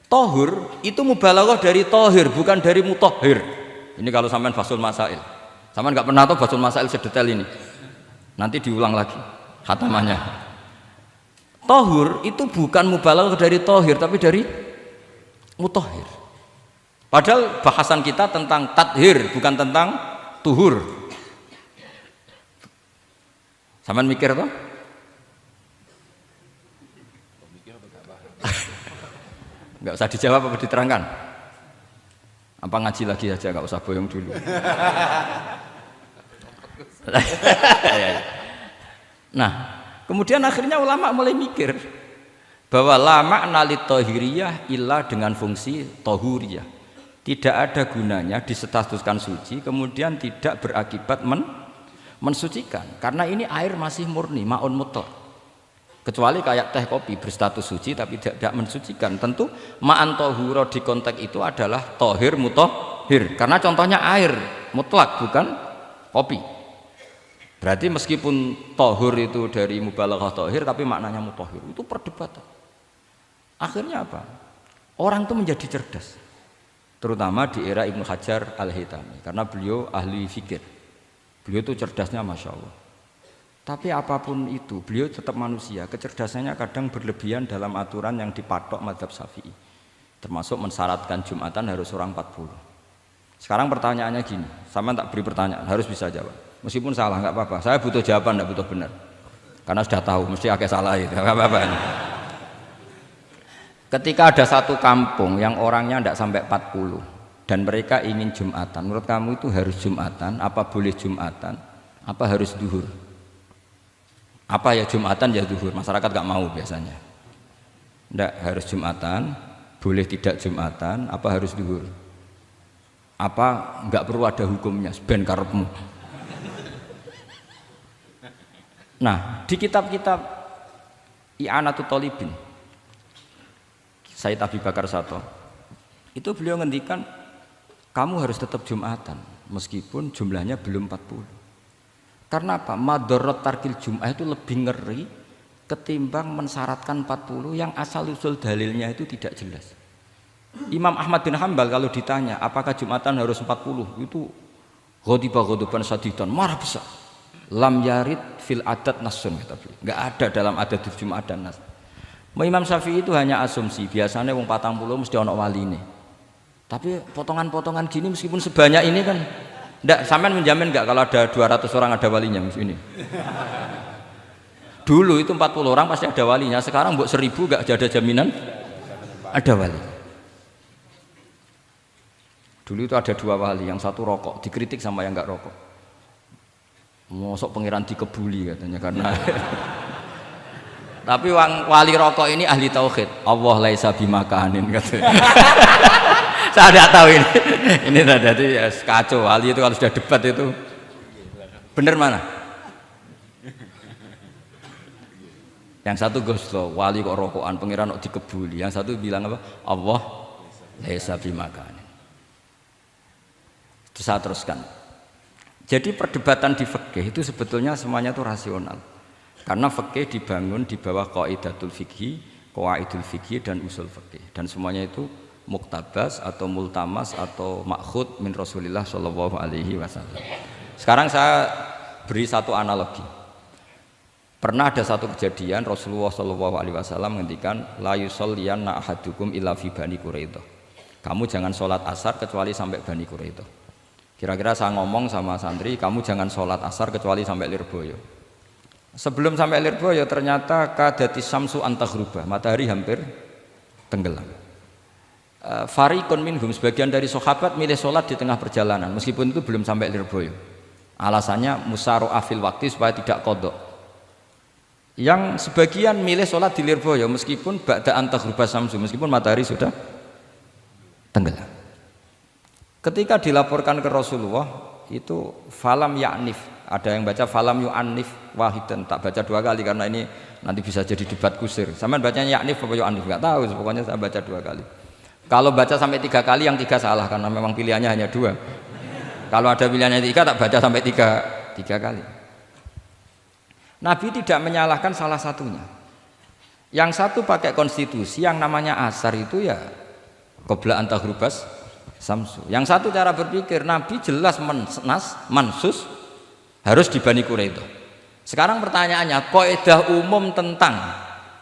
tohur itu mubalaghah dari tohir, bukan dari mutohir. Ini kalau sampean Fathul Masail, sampean nggak pernah tahu Fathul Masail sedetail ini, nanti diulang lagi khatamannya. Tohur itu bukan mubalaghah dari tohir, tapi dari mutohir. Padahal bahasan kita tentang tathir, bukan tentang tuhur. Sampean mikir toh? Enggak usah dijawab apa diterangkan? Apa ngaji lagi aja, enggak usah boyong dulu. Nah, kemudian akhirnya ulama mulai mikir bahwa lama nalit tohiriyah ilah dengan fungsi tohuriyah, tidak ada gunanya disestatuskan suci kemudian tidak berakibat mensucikan, karena ini air masih murni ma'un mutlaq, kecuali kayak teh kopi berstatus suci tapi tidak mensucikan. Tentu ma'an tohuro di konteks itu adalah tohir mutohir, karena contohnya air mutlak bukan kopi. Berarti meskipun tohur itu dari mubalaghah tohir tapi maknanya mutohir, itu perdebatan. Akhirnya apa? Orang itu menjadi cerdas, terutama di era Ibnu Hajar Al-Haytami, karena beliau ahli fikir. Beliau itu cerdasnya Masya Allah. Tapi apapun itu, beliau tetap manusia. Kecerdasannya kadang berlebihan dalam aturan yang dipatok madzhab Syafi'i, termasuk mensyaratkan Jumatan harus orang 40. Sekarang pertanyaannya gini, sama tak beri pertanyaan, harus bisa jawab. Meskipun salah nggak apa-apa, saya butuh jawaban, nggak butuh benar, karena sudah tahu mesti agak salah itu, nggak apa-apa. Ketika ada satu kampung yang orangnya tidak sampai 40 dan mereka ingin Jumatan, menurut kamu itu harus Jumatan, apa boleh Jumatan, apa harus duhur? Apa ya Jumatan ya duhur? Masyarakat nggak mau biasanya. Tidak, harus Jumatan, boleh tidak Jumatan, apa harus duhur? Apa nggak perlu ada hukumnya, ben karepmu. Nah, di kitab-kitab I'anatut Thalibin Sayyid Abi Bakar Sato itu beliau ngendikan kamu harus tetap Jumatan meskipun jumlahnya belum 40. Karena apa? Madharat tarkil Jum'ah itu lebih ngeri ketimbang mensyaratkan 40 yang asal usul dalilnya itu tidak jelas. Imam Ahmad bin Hanbal kalau ditanya apakah Jumatan harus 40, itu ghadiban sadidan, marah besar. Lam yarid fil adat nasun, kata beliau. Enggak ada dalam adat Jumat dan nas. Imam Syafi'i itu hanya asumsi, biasanya wong 40 mesti ana waline. Tapi potongan-potongan gini meskipun sebanyak ini kan ndak, sampean menjamin enggak kalau ada 200 orang ada walinya ini? Dulu itu 40 orang pasti ada walinya, sekarang mbok 1000 enggak ada jaminan ada wali. Dulu itu ada 2 wali, yang satu rokok, dikritik sama yang enggak rokok. Mosok pangeran dikebuli katanya karena tapi wali rokok ini ahli tauhid. Allah laisa bimakanin katanya. Saya tidak tahu ini tadi ya, kacau. Wali itu kalau sudah debat itu bener mana? Yang satu goslo, wali kok rokokan, pangeran kok dikebuli. Yang satu bilang apa? Allah laisa bimakanin. Saya teruskan. Jadi perdebatan di fikih itu sebetulnya semuanya itu rasional. Karena fikih dibangun di bawah qaidatul fikhi, qawaidul fikhi dan usul fikih. Dan semuanya itu muktabas atau multamas atau makhud min Rasulillah sallallahu alaihi wasallam. Sekarang saya beri satu analogi. Pernah ada satu kejadian Rasulullah sallallahu alaihi wasallam menghentikan la yusalliyanna ahadukum illa fi Bani Quraidah. Kamu jangan sholat asar kecuali sampai Bani Quraidah. Kira-kira saya ngomong sama santri, kamu jangan sholat asar kecuali sampai Lirboyo. Sebelum sampai Lirboyo ternyata kadati samsu antaghruba, matahari hampir tenggelam. Fariqun minhum, sebagian dari sahabat milih sholat di tengah perjalanan meskipun itu belum sampai Lirboyo. Alasannya musyaroah fil waktu supaya tidak qadha. Yang sebagian milih sholat di Lirboyo meskipun ba'da antaghruba samsu, meskipun matahari sudah tenggelam. Ketika dilaporkan ke Rasulullah itu falam ya'nif, ada yang baca falam yu'annif wahidan, tak baca 2 kali karena ini nanti bisa jadi debat kusir. Sampean bacanya ya'nif apa yu'annif enggak tahu, pokoknya saya baca 2 kali. Kalau baca sampai 3 kali yang 3 salah karena memang pilihannya hanya 2. Kalau ada pilihannya 3 tak baca sampai 3 kali. Nabi tidak menyalahkan salah satunya. Yang satu pakai konstitusi yang namanya asar itu ya qabla antaghrubas samsu. Yang satu cara berpikir Nabi jelas mansus harus di Bani Quraidah. Sekarang pertanyaannya, kaidah umum tentang,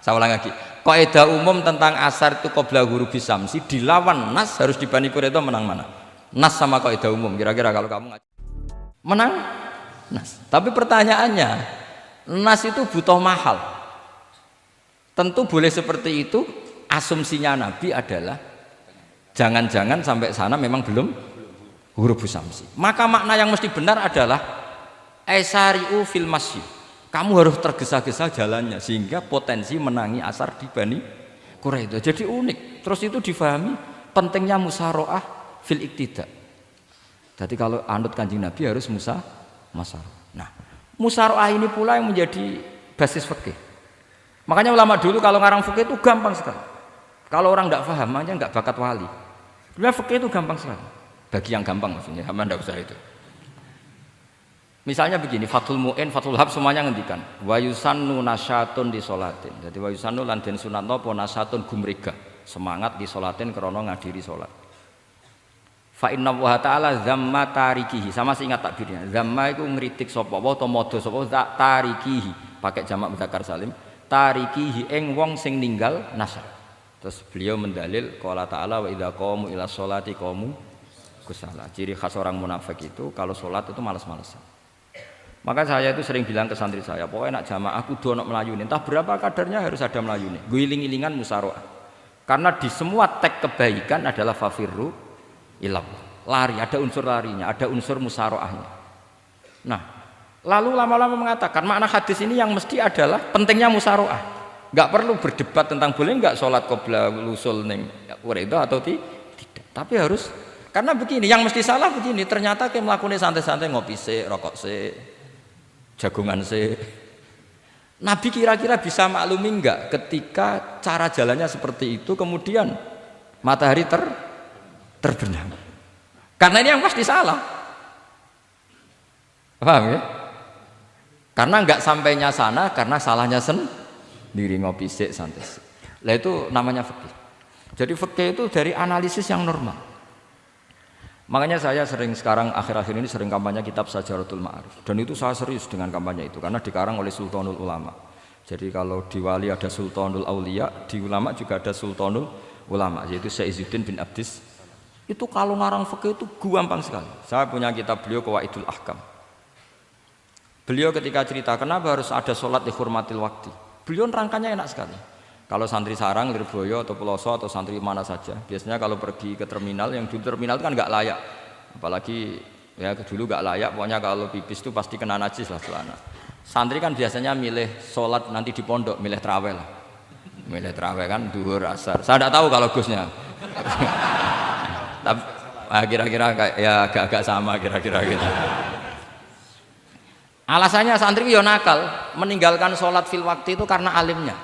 saya ulang lagi, kaidah umum tentang asar itu qabla ghurubis samsi dilawan nas harus di Bani Quraidah, menang mana? Nas sama kaidah umum, kira-kira kalau kamu menang nas. Tapi pertanyaannya, nas itu butuh mahal. Tentu boleh seperti itu, asumsinya Nabi adalah jangan-jangan sampai sana memang belum ghurubus samsi. Maka makna yang mesti benar adalah Aisari'u fil masjid. Kamu harus tergesa-gesa jalannya sehingga potensi menangi asar di Bani Quraidah. Jadi unik. Terus itu difahami pentingnya musyaroah fil iktida. Jadi kalau anut Kanjeng Nabi harus musyaroah. Nah, musyaroah ini pula yang menjadi basis fikih. Makanya ulama dulu kalau ngarang fikih itu gampang sekali. Kalau orang tidak paham aja nggak bakat wali. Sebenarnya fikih itu gampang sekali. Bagi yang gampang maksudnya, sama tidak usah itu. Misalnya begini, Fathul Mu'in, Fathul Hab semuanya ngendikan wa yusannu nasyatun di sholatin. Jadi wa yusannu lan den sunatno apa nasyatun gumregah, semangat di sholatin krana ngadiri salat. Fa inna wa ta'ala zamma tarikihi, sama sih ingat takbirnya. Zamma itu ngritik sapa wa ta modho sapa tarikihi, pakai jamak mudzakkar salim. Tarikihi ing wong sing ninggal nasyat. Terus beliau mendalil qala ta'ala wa idza qamu ila sholati qamu kusala. Ciri khas orang munafik itu kalau sholat itu malas-malasan. Maka saya itu sering bilang ke santri saya, pokoknya nak jamaah kudu ono melayuni, entah berapa kadarnya harus ada melayuni. Guling-gilingan musyaroah. Karena di semua teks kebaikan adalah fafirru ilallah. Lari, ada unsur larinya, ada unsur musyaroahnya. Nah, lalu lama-lama mengatakan makna hadis ini yang mesti adalah pentingnya musyaroah. Enggak perlu berdebat tentang boleh enggak sholat qabla lusul ning Quraidah atau tidak. Tapi harus, karena begini, yang mesti salah begini, ternyata kayak melakukan santai-santai ngopi sik, rokok sik, jagungan sih. Nabi kira-kira bisa maklumi enggak ketika cara jalannya seperti itu kemudian matahari terbenam? Karena ini yang pasti salah. Paham ya? Karena enggak sampainya sana karena salahnya sendiri, ngopi sik santai. Lah itu namanya fikih. Jadi fikih itu dari analisis yang normal. Makanya saya sering sekarang akhir-akhir ini sering kampanye kitab Sajaratul Ma'arif, dan itu saya serius dengan kampanye itu karena dikarang oleh Sultanul Ulama. Jadi kalau di wali ada Sultanul Aulia, di ulama juga ada Sultanul Ulama, yaitu Syekh Izzuddin bin Abdis. Itu kalau ngarang fikih itu gampang sekali. Saya punya kitab beliau Qawaidul Ahkam. Beliau ketika cerita kenapa harus ada sholat dihormatil waktu, beliau nerangkannya enak sekali. Kalau santri sarang, Lirboyo atau Peloso atau santri mana saja, biasanya kalau pergi ke terminal, yang dulu terminal itu kan nggak layak, apalagi ya dulu nggak layak, pokoknya kalau pipis itu pasti kena najis lah celana. Santri kan biasanya milih sholat nanti di pondok, milih terawih lah, milih terawih kan duhur asar. Saya tidak tahu kalau Gusnya, tapi kira-kira ya agak-agak sama kira-kira gitu. Alasannya santri yo nakal, meninggalkan sholat fil waktu itu karena alimnya.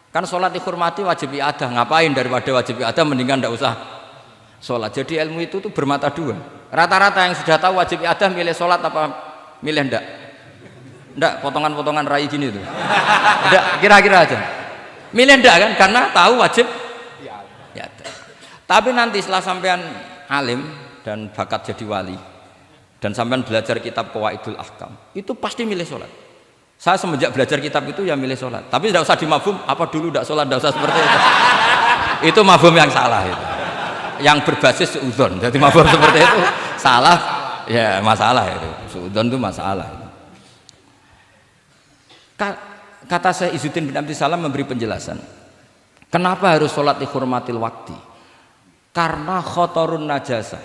Kan sholat dihormati wajib iadah, ngapain daripada wajib iadah mendingan tidak usah sholat. Jadi ilmu itu tuh bermata dua. Rata-rata yang sudah tahu wajib iadah milih sholat apa milih ndak? Ndak, potongan-potongan rai gini tuh. Ndak, kira-kira aja. Milih ndak kan? Karena tahu wajib iadah. Tapi nanti setelah sampean alim dan bakat jadi wali dan sampean belajar kitab Qawaidul Ahkam, itu pasti milih sholat. Saya semenjak belajar kitab itu ya milih sholat. Tapi tidak usah dimafhum, apa dulu tidak sholat, tidak usah seperti itu. Itu mafhum yang salah itu. Yang berbasis suudzon. Jadi mafhum seperti itu salah, ya masalah itu. Suudzon itu masalah. Kata saya Izzuddin bin Abdis Salam memberi penjelasan. Kenapa harus sholat dihormatil waktu? Karena khotorun najasa,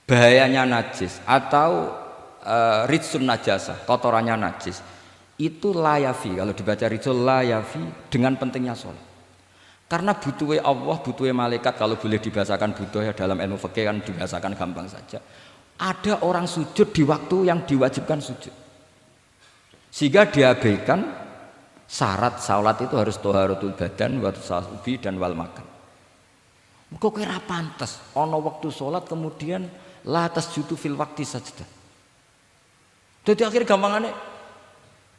bahayanya najis atau ritsun najasa, kotorannya najis itu layafi, kalau dibaca ritsul layafi dengan pentingnya sholat. Karena butuhnya Allah, butuhnya malaikat, kalau boleh dibahasakan butuh ya dalam ilmu fikih kan dibahasakan gampang saja. Ada orang sujud di waktu yang diwajibkan sujud, sehingga diabaikan syarat sholat itu harus toharatul badan, wa tasawubi dan wal makan. Kok kira pantas ono waktu sholat kemudian la tasjudu fil waktu sajdah. Jadi akhir gampangannya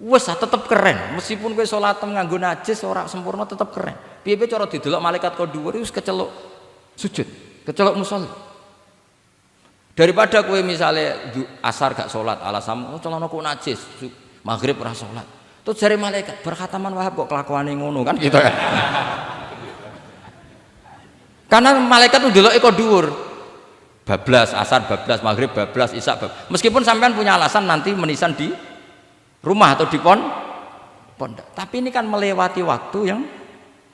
wes tetap keren, meskipun kowe sholat nganggo najis ora sempurna tetap keren. Piye-piye cara didelok malaikat kok dhuwur wis keceluk sujud, keceluk musolli. Daripada kowe misale asar gak sholat alasan celanaku najis, maghrib ora sholat. Terus jare malaikat berkhataman Wahab kok kelakuane ngono kan gitu kan. Karena malaikat tuh deloke kok dhuwur. Bablas, asar bablas, maghrib bablas, isya bablas. Meskipun sampean punya alasan nanti menisan di rumah atau di pondok. Tapi ini kan melewati waktu yang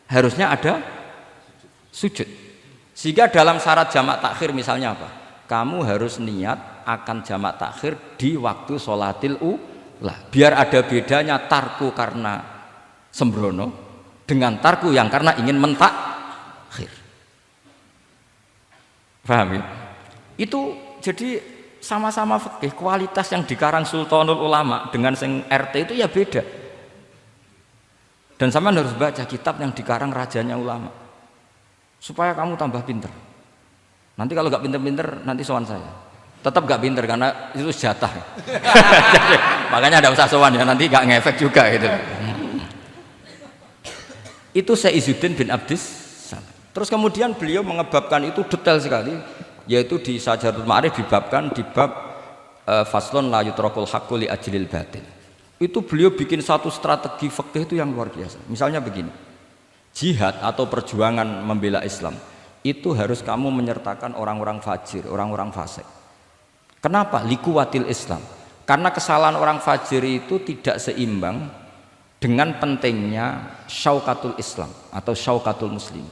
harusnya ada sujud. Sehingga dalam syarat jamak takhir misalnya apa? Kamu harus niat akan jamak takhir di waktu sholatil ula. Biar ada bedanya tarku karena sembrono dengan tarku yang karena ingin mentakhir. Paham ya? Itu jadi sama-sama fikih, kualitas yang dikarang Sultanul Ulama dengan sing RT itu ya beda. Dan sampean harus baca kitab yang dikarang rajanya ulama supaya kamu tambah pinter. Nanti kalau gak pinter-pinter nanti sowan saya. Tetap gak pinter karena itu jatah. Jadi, makanya ada usah sowan ya, nanti gak ngefek juga gitu. Itu Syekh Izzuddin bin Abdis Salam. Terus kemudian beliau mengebabkan itu detail sekali, yaitu di Sajaratul Ma'arif dibabkan di bab faslon la yutrakul haqqu li ajlil batil. Itu beliau bikin satu strategi fikih itu yang luar biasa. Misalnya begini, jihad atau perjuangan membela Islam itu harus kamu menyertakan orang-orang fajir, orang-orang fasik. Kenapa? Likuwatil Islam. Karena kesalahan orang fajir itu tidak seimbang dengan pentingnya syaukatul Islam atau syaukatul muslim.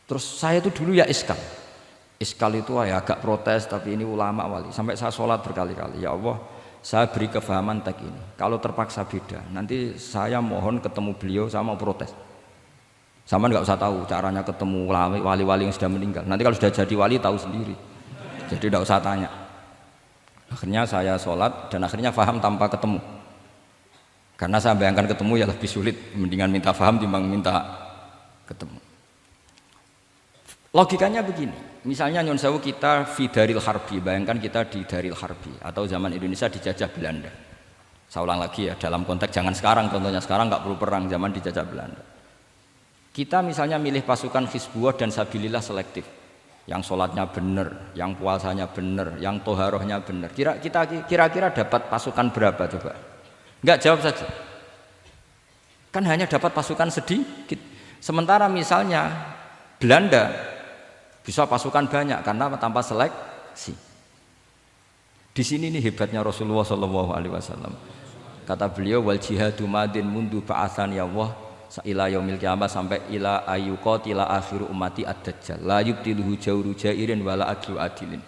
Terus saya itu dulu ya iskal itu ya agak protes, tapi ini ulama wali. Sampai saya sholat berkali-kali, ya Allah saya beri kefahaman tag ini. Kalau terpaksa beda, nanti saya mohon ketemu beliau, saya mau protes. Sama nggak usah tahu caranya ketemu wali-wali yang sudah meninggal. Nanti kalau sudah jadi wali tahu sendiri. Jadi nggak usah tanya. Akhirnya saya sholat dan akhirnya faham tanpa ketemu. Karena saya bayangkan ketemu ya lebih sulit, mendingan minta faham timbang minta ketemu. Logikanya begini, misalnya nyun sewu kita fi daril harbi, bayangkan kita di daril harbi atau zaman Indonesia dijajah Belanda. Saya ulang lagi ya, dalam konteks jangan sekarang, contohnya sekarang nggak perlu perang, zaman dijajah Belanda. Kita misalnya milih pasukan Hizbullah dan Sabilillah selektif, yang sholatnya benar, yang puasanya benar, yang toharohnya benar. Kira-kira dapat pasukan berapa coba? Nggak, jawab saja. Kan hanya dapat pasukan sedikit. Sementara misalnya Belanda bisa pasukan banyak karena tanpa seleksi. Di sini nih hebatnya Rasulullah Shallallahu Alaihi Wasallam. Kata beliau wal jihadu madin mundu ba'atsan ya Allah ila yaumil kiamah sampai ila ayyuqatila akhiru ummati ad-dajjal la yubtiluhu jawru jairin wala adlu adilin.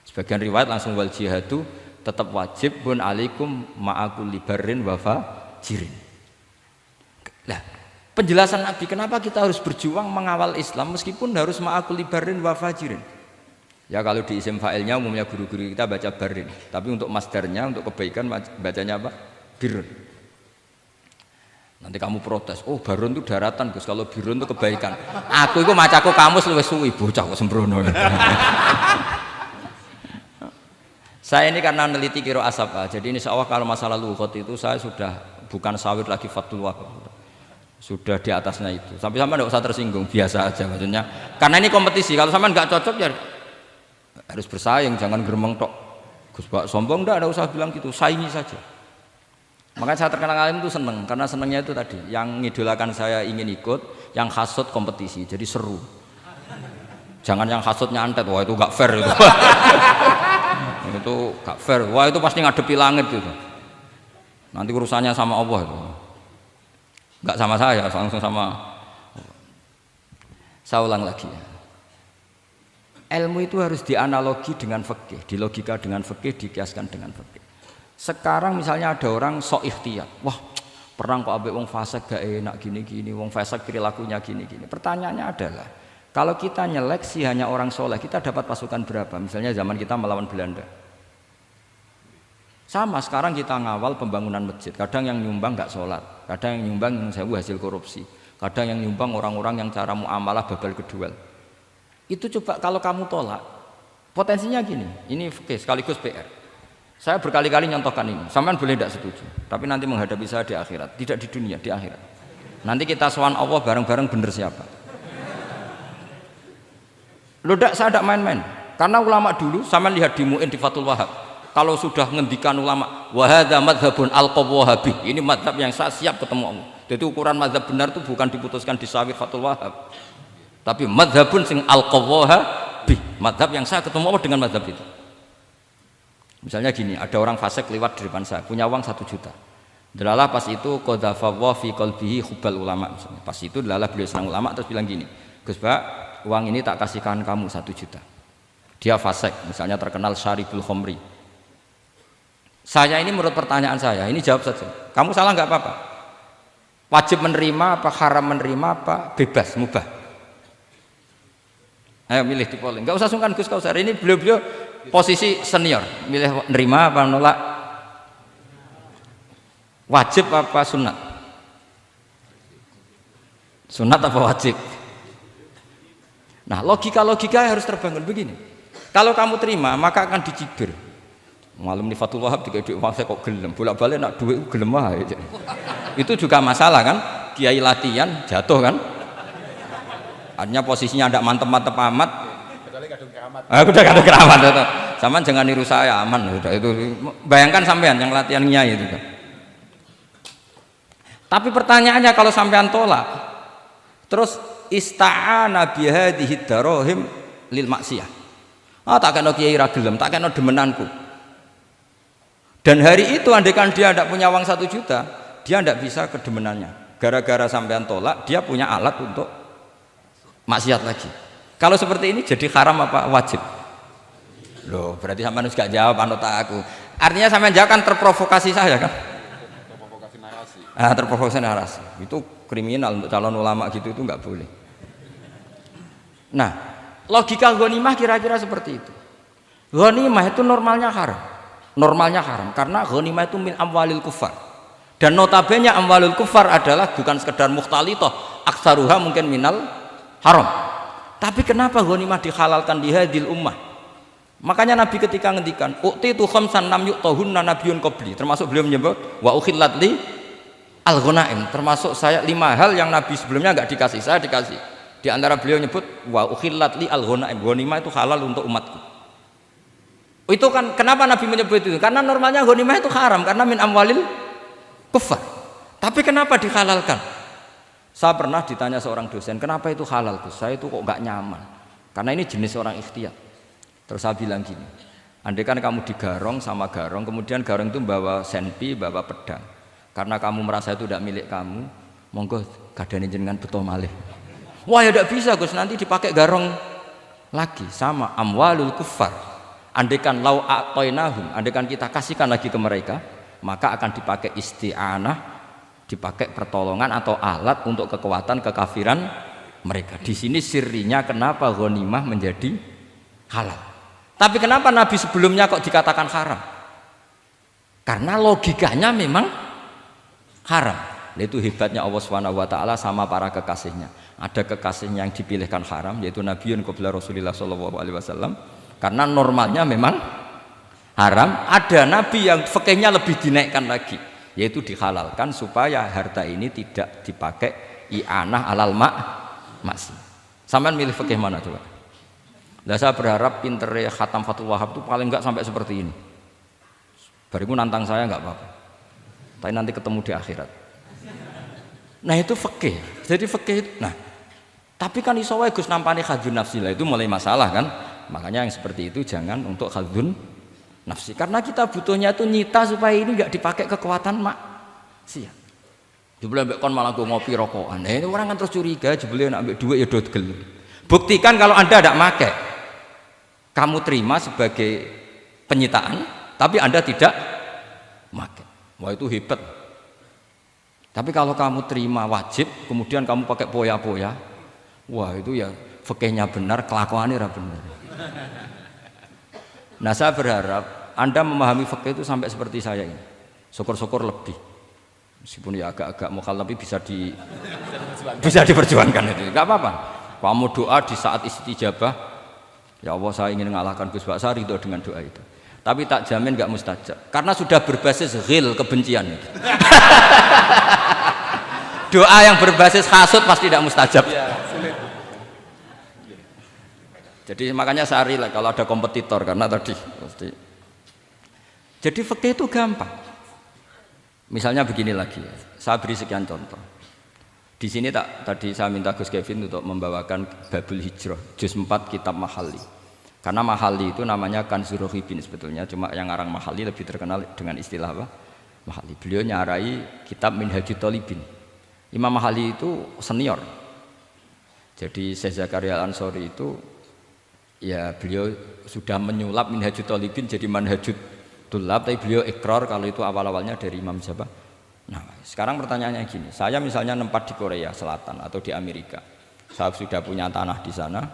Sebagian riwayat langsung wal jihadu tetap wajib pun alaikum ma'akul libarin wa fajirin. Nah, penjelasan Nabi kenapa kita harus berjuang mengawal Islam meskipun harus ma'akul libarin wa fajirin. Ya kalau di isim fa'ilnya umumnya guru-guru kita baca barin, tapi untuk masdarnya untuk kebaikan bacanya apa? Birun. Nanti kamu protes, oh barun itu daratan Gus, kalau birun itu kebaikan. Aku itu macaku kamus luwih suwi bocah kok sembrono. Saya ini karena meneliti kiro asap, jadi ini insya Allah kalau masalah lughat itu saya sudah bukan sawir lagi Fathul Wahab, sudah di atasnya itu. Sampai sama tidak usah tersinggung, biasa aja maksudnya. Karena ini kompetisi, kalau sama nggak cocok ya harus bersaing, jangan geremeng tok. Gus Pak sombong tidak usah bilang gitu, saingi saja. Makanya saya terkenal alim itu seneng, karena senengnya itu tadi, yang ngidolakan saya ingin ikut, yang hasut kompetisi, jadi seru. Jangan yang hasutnya antet, wah itu nggak fair itu. Itu gak fair, wah itu pasti ngadepi langit itu. Nanti urusannya sama Allah itu, gak sama saya, langsung sama. Saya ulang lagi ya. Ilmu itu harus dianalogi dengan fikih, dilogika dengan fikih, dikiaskan dengan fikih. Sekarang misalnya ada orang sok ikhtiyat, wah perang kok ambek wong fasik gak enak gini-gini, wong fasik perilakunya gini-gini. Pertanyaannya adalah, kalau kita nyeleksi hanya orang soleh, kita dapat pasukan berapa? Misalnya zaman kita melawan Belanda. Sama sekarang kita ngawal pembangunan masjid. Kadang yang nyumbang nggak sholat, kadang yang nyumbang yang sewu hasil korupsi, kadang yang nyumbang orang-orang yang cara muamalah babal kedua. Itu coba kalau kamu tolak, potensinya gini. Ini oke, sekaligus PR. Saya berkali-kali nyontohkan ini. Sampean boleh tidak setuju, tapi nanti menghadapi saya di akhirat, tidak di dunia, di akhirat. Nanti kita sowan Allah bareng-bareng bener siapa. Loh, saya tidak main-main. Karena ulama dulu, sampean lihat di Mu'in di Fathul Wahab. Kalau sudah ngendikan ulama, wahada madhabun al-qawahabi, ini madhab yang saya siap ketemu Allah. Jadi ukuran madhab benar itu bukan diputuskan di sawit Fathul Wahab, tapi madhabun sing al-qawahabi, madhab yang saya ketemu Allah dengan madhab itu. Misalnya gini, ada orang fasik lewat di depan saya, punya uang 1 juta. Delalah pas itu qadhafallahu fi qalbihi hubbal ulama. Misalnya. Pas itu delalah beliau senang ulama terus bilang gini, Gus Pak, uang ini tak kasihkan kamu 1 juta. Dia fasik, misalnya terkenal syaribul khomri. Saya ini menurut pertanyaan saya, ini jawab saja. Kamu salah nggak apa-apa. Wajib menerima apa, haram menerima apa, bebas, mubah. Ayo milih di polling. Nggak usah sungkan Gus Kausar. Ini beliau-beliau posisi senior. Milih menerima apa menolak? Wajib apa sunat? Sunat apa wajib? Nah logika-logika harus terbangun begini. Kalau kamu terima maka akan dicibir. Malam di Fathul Wahab tiga duit saya kok gelem, bolak-balik nak duit gelem aja. Itu juga masalah kan, kiai latihan jatuh kan. Artinya posisinya tidak mantep-mantep amat. Udah kadung keramat itu. Sama jangan niru saya, aman udah itu. Bayangkan sampean yang latihan nyai itu kan. Tapi pertanyaannya kalau sampean tolak, terus ista'ana bihadhihi darahim lil maksiyah. Tak kena kiai ra gelem, tak kena demenanku. Dan hari itu andaikan dia tidak punya uang 1 juta, dia tidak bisa kedemenannya. Gara-gara sampean tolak, dia punya alat untuk maksiat lagi. Kalau seperti ini jadi haram apa wajib? Loh, berarti sampean harus gak jawab anut aku. Artinya sampean jawab kan terprovokasi saya kan? Terprovokasi narasi. Terprovokasi narasi. Itu kriminal untuk calon ulama gitu itu nggak boleh. Nah, logika ghanimah kira-kira seperti itu. Ghanimah itu normalnya haram. Normalnya haram karena ghanimah itu min amwalil kufar. Dan notabene amwalul kufar adalah bukan sekedar mukhtalithah, aksaruha mungkin minal haram. Tapi kenapa ghanimah dihalalkan di hadil ummah? Makanya Nabi ketika ngendikan uqtitu khamsan lam yuqtahunna nabiyyun qabli, termasuk beliau menyebut wa ukhillat li al-ghanaim, termasuk saya 5 hal yang Nabi sebelumnya enggak dikasih, saya dikasih. Di antara beliau nyebut wa ukhillat li al-ghanaim, ghanimah itu halal untuk umatku. Itu kan kenapa Nabi menyebut itu? Karena normalnya ghanimah itu haram karena min amwalil kufar. Tapi kenapa dihalalkan? Saya pernah ditanya seorang dosen, kenapa itu halal Gus? Saya itu kok nggak nyaman. Karena ini jenis orang ikhtiyat. Terus saya bilang gini, andai kan kamu digarong sama garong, kemudian garong itu bawa senpi, bawa pedang. Karena kamu merasa itu tidak milik kamu, monggo gadane jenengan beto malih. Wah ya tidak bisa Gus, nanti dipakai garong lagi. Sama amwalul kuffar. Andai kan lau a'toinahum, andai kan kita kasihkan lagi ke mereka, maka akan dipakai isti'anah, dipakai pertolongan atau alat untuk kekuatan kekafiran mereka. Di sini sirinya kenapa ghanimah menjadi halal. Tapi kenapa Nabi sebelumnya kok dikatakan haram? Karena logikanya memang haram. Itu hebatnya Allah SWT sama para kekasihnya. Ada kekasihnya yang dipilihkan haram, yaitu Nabiun qabla Rasulullah SAW, karena normalnya memang haram. Ada Nabi yang fikihnya lebih dinaikkan lagi, yaitu dihalalkan supaya harta ini tidak dipakai i'anah alal maksi. Sampean milih fikih mana coba? Lah saya berharap pintere Khatam Fathul Wahab itu paling enggak sampai seperti ini. Bariku nantang saya enggak apa-apa. Tapi nanti ketemu di akhirat. Nah itu fikih. Jadi fikih itu, nah tapi kan iso wae Gus nampani khadzun nafsi lah, itu mulai masalah kan. Makanya yang seperti itu jangan untuk khadzun nafsi, karena kita butuhnya itu nyita supaya ini enggak dipakai kekuatan maksiat. Jebule mbek kon malah go ngopi rokokan. Ini orang kan terus curiga, jebule nek ambek duit ya do gel. Buktikan kalau Anda tidak pakai. Kamu terima sebagai penyitaan, tapi Anda tidak pakai. Wah itu hebat. Tapi kalau kamu terima wajib, kemudian kamu pakai poya-poya, wah itu ya fikihnya benar, kelakuannya ora benar. Nah saya berharap Anda memahami fikih itu sampai seperti saya ini. Syukur-syukur lebih. Meskipun ya agak-agak mokal tapi bisa diperjuangkan itu. Enggak apa-apa. Kamu doa di saat istijabah, ya Allah saya ingin mengalahkan Gus Baksa, ridho dengan doa itu. Tapi tak jamin enggak mustajab. Karena sudah berbasis ghil, kebencian itu. Doa yang berbasis hasud pasti tidak mustajab. Ya, sulit. Jadi makanya saya relax kalau ada kompetitor, karena tadi pasti. Jadi fikih itu gampang. Misalnya begini lagi, saya beri sekian contoh. Di sini tadi saya minta Gus Kevin untuk membawakan Babul Hijrah, juz 4 kitab Mahali. Karena Mahali itu namanya Kanzur Rohibin sebetulnya, cuma yang ngarang Mahali lebih terkenal dengan istilah apa? Mahali. Beliau nyarai kitab Minhajut Thalibin. Imam Mahali itu senior. Jadi Syekh Zakaria Al-Ansori itu ya beliau sudah menyulap Minhajut Thalibin jadi Manhajut Tulab, tapi beliau ikrar kalau itu awal-awalnya dari Imam Jabah. Nah, sekarang pertanyaannya gini, saya misalnya nempat di Korea Selatan atau di Amerika, saya sudah punya tanah di sana,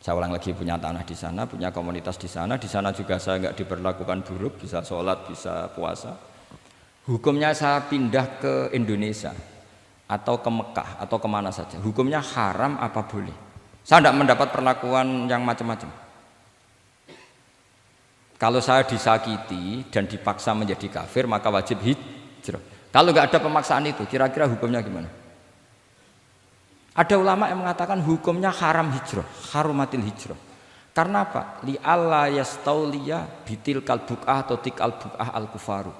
saya ulang lagi punya tanah di sana, punya komunitas di sana juga saya nggak diperlakukan buruk, bisa sholat, bisa puasa. Hukumnya saya pindah ke Indonesia atau ke Mekah atau kemana saja, hukumnya haram apa boleh? Saya tidak mendapat perlakuan yang macam-macam. Kalau saya disakiti dan dipaksa menjadi kafir, maka wajib hijrah. Kalau nggak ada pemaksaan itu, kira-kira hukumnya gimana? Ada ulama yang mengatakan hukumnya haram hijrah, harumatil hijrah. Karena apa? Li alla yastauliya bitil kalbuqah atau tikal buqah al kufaru.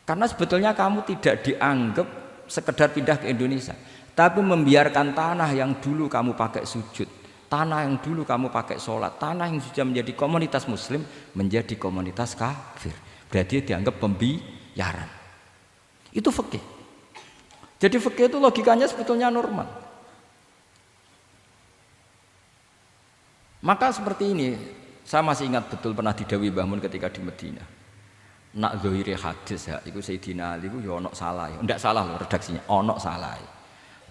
Karena sebetulnya kamu tidak dianggap sekedar pindah ke Indonesia, tapi membiarkan tanah yang dulu kamu pakai sujud, tanah yang dulu kamu pakai sholat, tanah yang sudah menjadi komunitas muslim menjadi komunitas kafir. Berarti dianggap pembiaran. Itu fikih. Jadi fikih itu logikanya sebetulnya normal. Maka seperti ini, saya masih ingat betul pernah didhawuhi Mbah Mun ketika di Madinah. Nak zahire hadis ya, iku Sayyidina Ali ku ya ono salah. Ndak salah loh redaksinya, ono salah.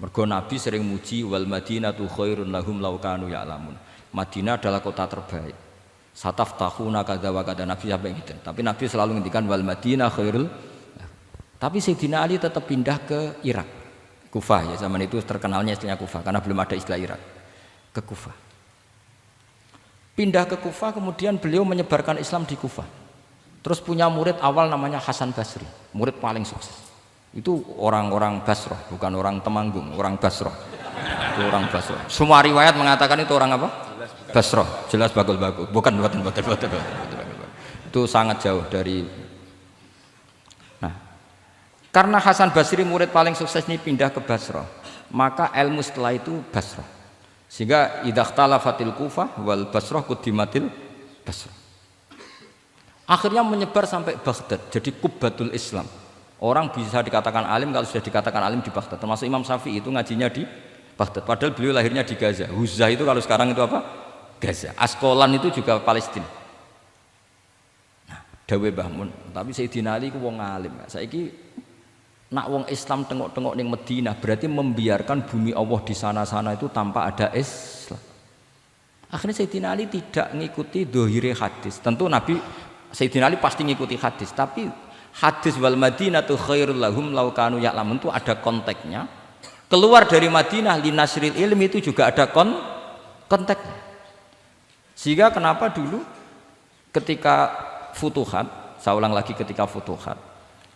Mergo Nabi sering muji wal Madinatu khairun lahum law kanu ya'lamun. Madinah adalah kota terbaik. Sataftahuna kadza wa kadza, Nabi sampai gitu. Tapi Nabi selalu ngendikan wal Madinah khairul. Tapi Sayyidina Ali tetap pindah ke Irak, Kufah ya, zaman itu terkenalnya istilahnya Kufah karena belum ada istilah Irak. Ke Kufah. Pindah ke Kufah, kemudian beliau menyebarkan Islam di Kufah. Terus punya murid awal namanya Hasan Basri, murid paling sukses. Itu orang-orang Basrah, bukan orang Temanggung, orang Basrah. Itu orang Basrah. Semua riwayat mengatakan itu orang apa? Basrah, jelas bagul-bagul. Bukan. Itu sangat jauh dari. Nah, Karena Hasan Basri murid paling sukses ini pindah ke Basrah, maka ilmu setelah itu Basrah. Sehingga idakhtalafatil Kufah wal Basrah quddimatil Basrah. Akhirnya menyebar sampai Baghdad, jadi Qubbatul Islam. Orang bisa dikatakan alim kalau sudah dikatakan alim di Baghdad. Termasuk Imam Syafi'i itu ngajinya di Baghdad. Padahal beliau lahirnya di Gaza. Huzah itu kalau sekarang itu apa? Gaza. Askolan itu juga Palestina. Nah, dawe Mbah Mun. Tapi Sayyidina Ali ku wong alim. Saiki nak wong Islam tengok-tengok ning Madinah berarti membiarkan bumi Allah di sana-sana itu tanpa ada Islam. Akhirnya Sayyidina Ali tidak mengikuti dohire hadis. Tentu Nabi Sayyidina Ali pasti mengikuti hadis, tapi hadis wal Madinatu khairul lahum law kanu ya'lamun itu ada konteksnya. Keluar dari Madinah linasril ilmi itu juga ada konteksnya. Sehingga kenapa dulu ketika futuhat, saya ulang lagi ketika futuhat,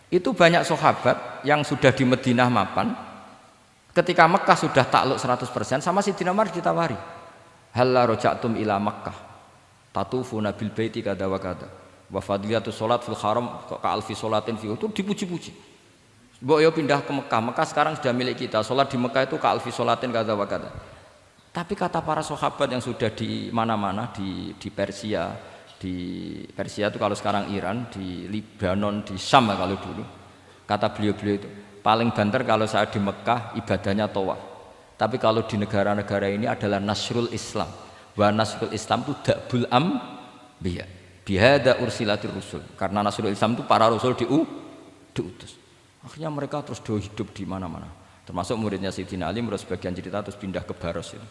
itu banyak sahabat yang sudah di Madinah mapan, ketika Mekah sudah takluk 100% sama Sayyidina Umar ditawari, halla raja'tum ila Makkah tatufuna bil baiti kada wa kada wa fadliyatus salat fil haram ka alfi salatin fi, itu dipuji-puji. Mbok yo pindah ke Mekah, Mekah sekarang sudah milik kita, salat di Mekah itu ka alfi salatin kada wa kada. Tapi kata para sahabat yang sudah di mana-mana, di Persia itu kalau sekarang Iran, di Lebanon, di Syam kalau dulu, kata beliau-beliau itu paling banter kalau saya di Mekah ibadahnya tawaf, tapi kalau di negara-negara ini adalah nasrul Islam. Wa nasrul Islam itu da'bul ambiya bihada ursilatir rusul, karena nasrul Islam itu para rasul diutus. Akhirnya mereka terus hidup di mana-mana, termasuk muridnya Sayyidina Ali. Menurut sebagian cerita terus pindah ke Baros itu.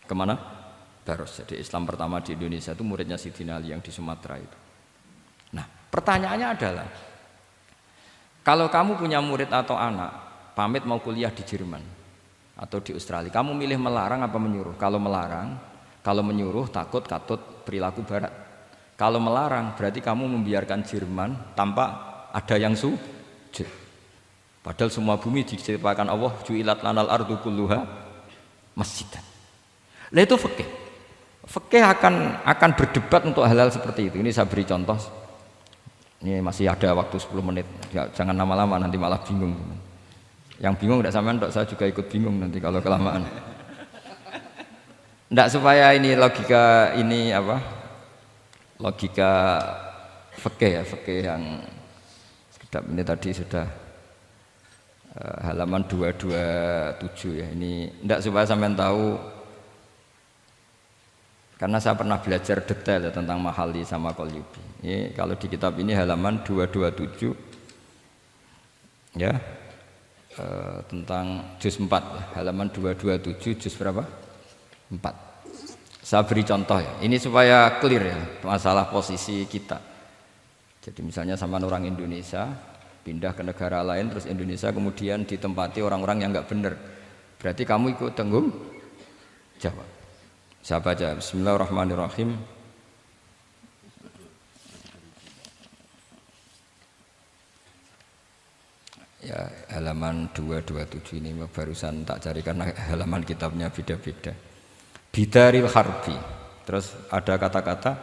Kemana? Baros. Jadi Islam pertama di Indonesia itu muridnya Sayyidina Ali yang di Sumatera itu. Nah, pertanyaannya adalah, kalau kamu punya murid atau anak pamit mau kuliah di Jerman atau di Australia, kamu milih melarang apa menyuruh? Kalau melarang, kalau menyuruh takut katut perilaku barat. Kalau melarang berarti kamu membiarkan Jerman tanpa ada yang sujud. Padahal semua bumi diciptakan Allah, ju'ilat lanal ardu kulluha masjidan. Lah itu fikih. Fikih akan berdebat untuk hal-hal seperti itu. Ini saya beri contoh. Ini masih ada waktu 10 menit. Ya, jangan lama-lama nanti malah bingung. Yang bingung tidak sampean, saya juga ikut bingung nanti kalau kelamaan. Tidak, supaya ini logika ini apa? Logika fikih ya, fikih yang sekedap ini tadi sudah halaman 227 ya. Ini tidak supaya sampean tahu, karena saya pernah belajar detail ya, tentang Mahalli sama Qalyubi. Ini kalau di kitab ini halaman 227 ya, tentang juz 4 ya, halaman 227 juz berapa? 4. Saya beri contoh ya, ini supaya clear ya masalah posisi kita. Jadi misalnya sama orang Indonesia pindah ke negara lain, terus Indonesia kemudian ditempati orang-orang yang nggak benar, berarti kamu ikut tanggung jawab. Saya baca, Bismillahirrahmanirrahim. Ya, halaman 227 ini barusan tak cari karena halaman kitabnya beda-beda. Bidaril harbi. Terus ada kata-kata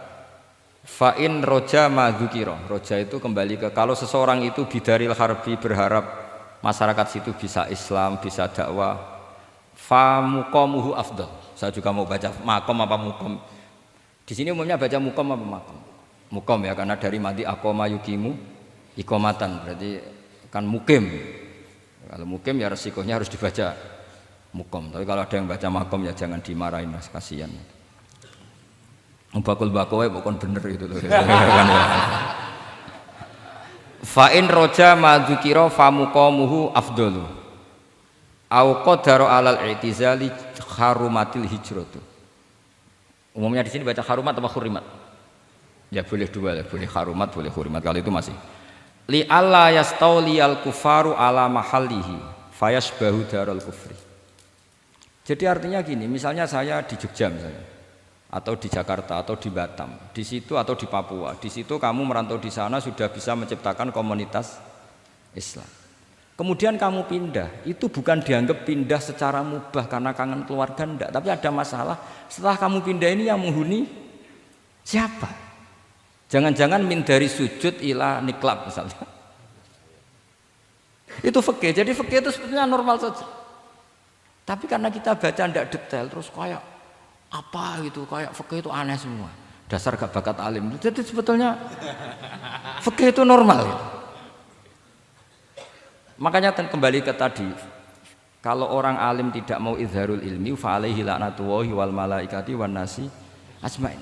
fa'in roja madzukira. Roja itu kembali ke kalau seseorang itu bidaril harbi, berharap masyarakat situ bisa Islam, bisa dakwah, fa muqamuhu afdal. Saya juga mau baca makom apa mukom. Di sini umumnya baca mukom apa makom? Mukom ya, karena dari madi aqoma yukimu iqomatan, berarti kan mukim. Kalau mukim ya resikonya harus dibaca mukom. Tapi kalau ada yang baca makom ya jangan dimarahin, mas, kasihan. Bakul bakowe bukan bener itu loh. Fa in roja madzukira fa muqamuhu afdalu. Au qadara alal i'tizali harumatil hijratu. Umumnya di sini baca harumat atau hurimat? Ya boleh dua, boleh harumat, boleh hurimat. Kalau itu masih li alla yastauliyal kufaru ala mahallihi fayasbahu darul kufri. Jadi artinya gini, misalnya saya di Jogja misalnya, atau di Jakarta atau di Batam, di situ atau di Papua, di situ kamu merantau di sana sudah bisa menciptakan komunitas Islam. Kemudian kamu pindah, itu bukan dianggap pindah secara mubah karena kangen keluarga, enggak, tapi ada masalah. Setelah kamu pindah ini yang menghuni siapa? Jangan-jangan min dari sujud ila niklab misalnya. Itu fikih. Jadi fikih itu sebetulnya normal saja. Tapi karena kita baca tidak detail, terus kayak apa gitu, kayak fikih itu aneh semua. Dasar gak bakat alim. Jadi sebetulnya fikih itu normal. Gitu. Makanya kembali ke tadi, kalau orang alim tidak mau izharul ilmi, fa alaihi la'natullahi wal malaikati wan nasi ajmain.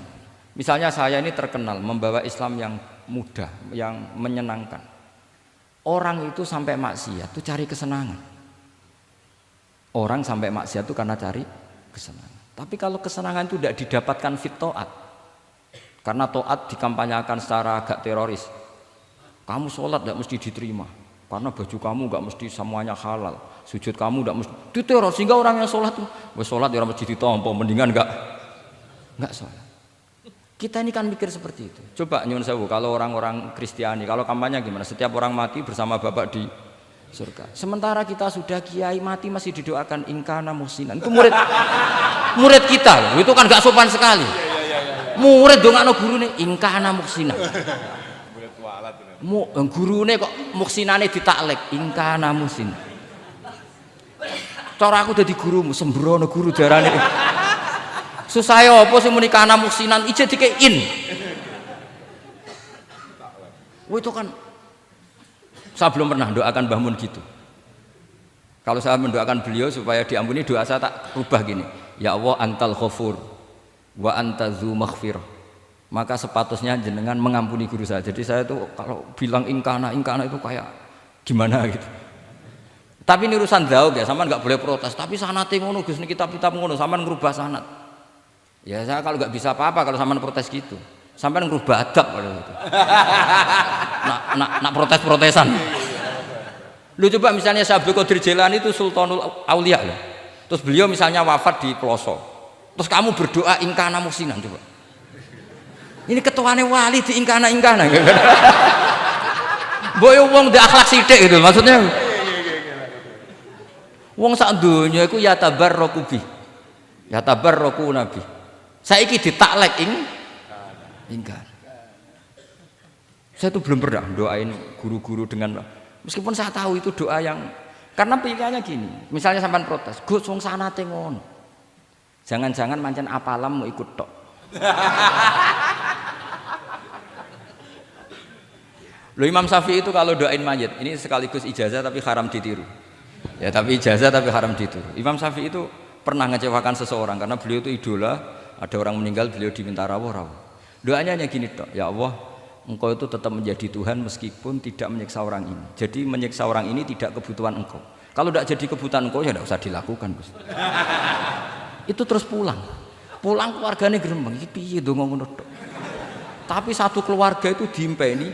Misalnya saya ini terkenal membawa Islam yang mudah, yang menyenangkan. Orang itu sampai maksiat itu cari kesenangan. Orang sampai maksiat itu karena cari kesenangan. Tapi kalau kesenangan itu tidak didapatkan fit to'at, karena to'at dikampanyakan secara agak teroris. Kamu sholat tidak mesti diterima, karena baju kamu nggak mesti semuanya halal. Sujud kamu tidak mesti diteror, sehingga orang yang sholat tuh, sholat di orang mesti ditompo, mendingan nggak sholat. Kita ini kan mikir seperti itu. Coba nyuwun sewu, kalau orang-orang Kristiani, kalau kampanye gimana? Setiap orang mati bersama Bapak di surga. Sementara kita sudah kiai mati masih didoakan ingkana muhsinan. Itu murid kita loh. Itu kan gak sopan sekali. Murid dongakno gurune ingkana muhsinan. Gurune kok muhsinane ditaklek ingkana muhsinan. Cara aku dadi gurumu sembrono guru darane. Susah ya apa sih muni kana muhsinan ije dikein. Wah itu kan saya belum pernah doakan Mbah Mun gitu. Kalau saya mendoakan beliau supaya diampuni, doa saya tak rubah gini. Ya Allah antal ghafur wa anta dzu maghfirah. Maka sepatutnya jenengan mengampuni guru saya. Jadi saya itu kalau bilang ingkana itu kayak gimana gitu. Tapi ini urusan jauh ya, sampean enggak boleh protes. Tapi sanate ngono Gus, niki kitab ngono, sampean ngrubah sanad. Ya saya kalau nggak bisa apa-apa kalau sampean protes gitu. Sampean ngerubah adab kalau gitu. Nak protes-protesan. Lu coba misalnya Syekh Abdul Qadir Jailani itu Sultanul Aulia loh. Terus beliau misalnya wafat di pelosok. Terus kamu berdoa ingkana muhsinan coba. Ini ketuane wali di ingkana. Boyo wong ndek akhlak sithik gitu maksudnya. Wong sak donya iku ya tabarraku bi. Ya tabarraku nabi. Saiki ditaklek ingkar. Saya tuh belum pernah doain guru-guru dengan, meskipun saya tahu itu doa yang, karena pikirannya gini, misalnya sampean protes, Gus wong sanate ngono. Jangan-jangan mancen apalam mau ikut tok. Loh Imam Syafi'i itu kalau doain mayit, ini sekaligus ijazah tapi haram ditiru. Ya tapi ijazah tapi haram ditiru. Imam Syafi'i itu pernah ngecewakan seseorang karena beliau itu idola. Ada orang meninggal, beliau diminta rawuh. Doanya hanya gini tok, ya Allah, Engkau itu tetap menjadi Tuhan meskipun tidak menyiksa orang ini. Jadi menyiksa orang ini tidak kebutuhan Engkau. Kalau tidak jadi kebutuhan Engkau ya tidak usah dilakukan, Gus. Itu terus pulang keluarganya gerembeng, iki piye ndonga ngono tok. Tapi satu keluarga itu diimpeni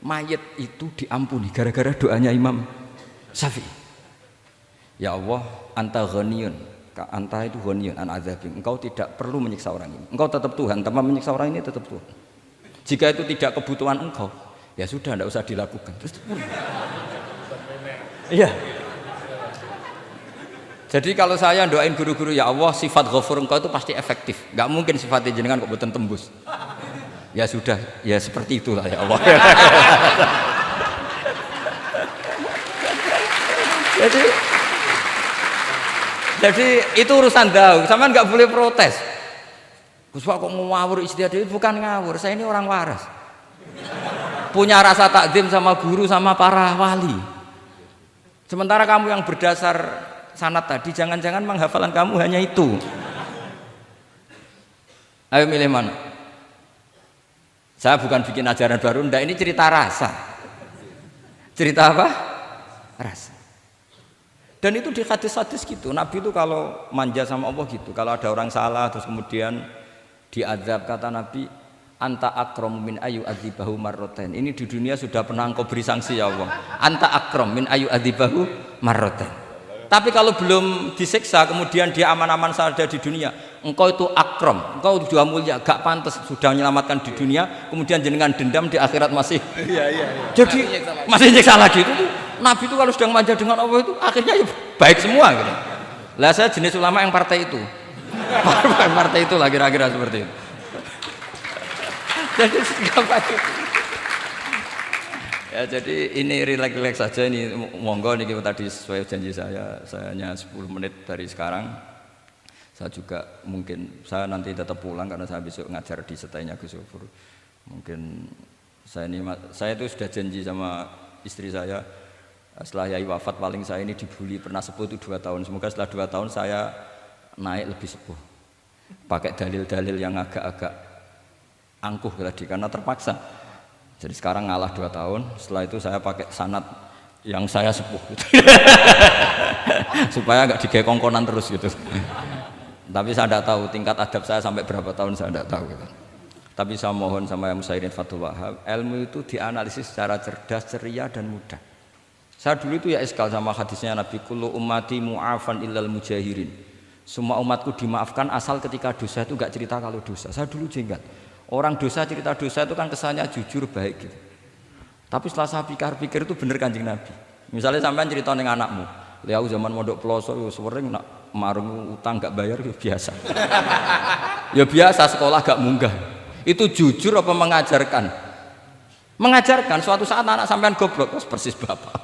mayit itu diampuni gara-gara doanya Imam Syafi'i. Ya Allah, anta ghaniyun. Anta itu ghaniyun an adzabin. Engkau tidak perlu menyiksa orang ini. Engkau tetap Tuhan, tanpa menyiksa orang ini tetap Tuhan. Jika itu tidak kebutuhan engkau, ya sudah tidak usah dilakukan. Terus iya. Jadi kalau saya doain guru-guru ya Allah sifat ghafur engkau itu pasti efektif. Enggak mungkin sifatnya jenengan kok boten tembus. Ya sudah, ya seperti itulah ya Allah. Jadi itu urusan daun, sampean nggak boleh protes. Gus Pak kok ngawur istihad, bukan ngawur, saya ini orang waras. Punya rasa takdim sama guru sama para wali. Sementara kamu yang berdasar sanad tadi, jangan-jangan menghafalan kamu hanya itu. Ayo milih mana? Saya bukan bikin ajaran baru, ndak, ini cerita rasa. Cerita apa? Rasa. Dan itu di hadis-hadis gitu, Nabi itu kalau manja sama Allah gitu, kalau ada orang salah terus kemudian diazab, kata Nabi, anta akram min ayu adzibahu marrotain. Ini di dunia sudah pernah engkau beri sanksi ya Allah. Anta akram min ayu adzibahu marrotain. Tapi kalau belum disiksa kemudian dia aman-aman saja di dunia, engkau itu akram, engkau juga mulia, gak pantas sudah menyelamatkan di dunia, kemudian jenengan dendam di akhirat masih. Jadi masih nyiksa lagi itu. Nabi itu kalau sedang manja dengan Allah itu akhirnya ya baik semua gitu. Lah saya jenis ulama yang partai itu. Partai itu lah kira-kira seperti itu. Jadi sikap itu. Ya jadi ini relax saja ini monggo nih tadi sesuai janji saya hanya 10 menit dari sekarang. Saya juga mungkin saya nanti tetap pulang karena saya besok ngajar di setainya Gus Yofur. Mungkin saya itu sudah janji sama istri saya setelah Yai wafat paling saya ini dibully pernah sepuh itu 2 tahun. Semoga setelah 2 tahun saya naik lebih sepuh. Pakai dalil-dalil yang agak-agak angkuh tadi karena terpaksa. Jadi sekarang ngalah 2 tahun, setelah itu saya pakai sanad yang saya sepuh gitu. Supaya nggak digekongkonan terus gitu. Tapi saya tidak tahu tingkat adab saya sampai berapa tahun saya tidak tahu gitu. Tapi saya mohon sama yang Musairin Fathul Wahab, ilmu itu dianalisis secara cerdas, ceria dan mudah. Saya dulu itu ya iskal sama hadisnya Nabi kullu ummati mu'afan illal mujahirin. Semua umatku dimaafkan asal ketika dosa itu nggak cerita kalau dosa. Saya dulu jenggat. Orang dosa cerita dosa itu kan kesannya jujur baik gitu. Tapi setelah saya pikir-pikir itu bener Kanjeng Nabi. Misalnya sampean cerita dengan anakmu, lihat zaman mondok peloso sering nak marung utang gak bayar ya biasa. Ya biasa sekolah gak munggah. Itu jujur apa mengajarkan? Mengajarkan suatu saat anak sampean goblok persis bapak.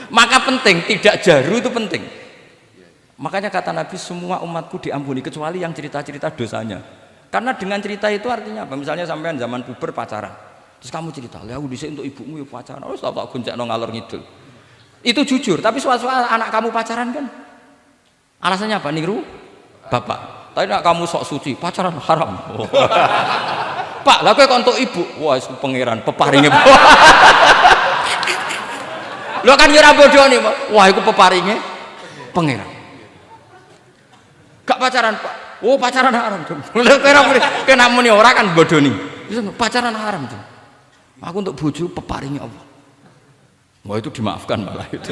Maka penting tidak jaru itu penting. Makanya kata Nabi semua umatku diampuni kecuali yang cerita-cerita dosanya. Karena dengan cerita itu artinya apa? Misalnya sampean zaman puber pacaran. Terus kamu cerita, "Lah aku dhisik untuk ibumu ya pacaran." Oh, tak goncekno ngalor ngidul. Itu jujur, tapi soal anak kamu pacaran kan alasannya apa? Niru bapak. Tapi nak kamu sok suci, pacaran haram. Oh. Pak, lah kowe kok untuk ibu. Wah, itu pangeran peparinge. Lho kan yo ora bodoni, wah iku peparinge pangeran. Gak pacaran Pak. Oh pacaran haram dong. Kena muni ora kan bodoni. Pacaran haram dong. Aku untuk bojo peparingnya Allah. Wah itu dimaafkan malah itu.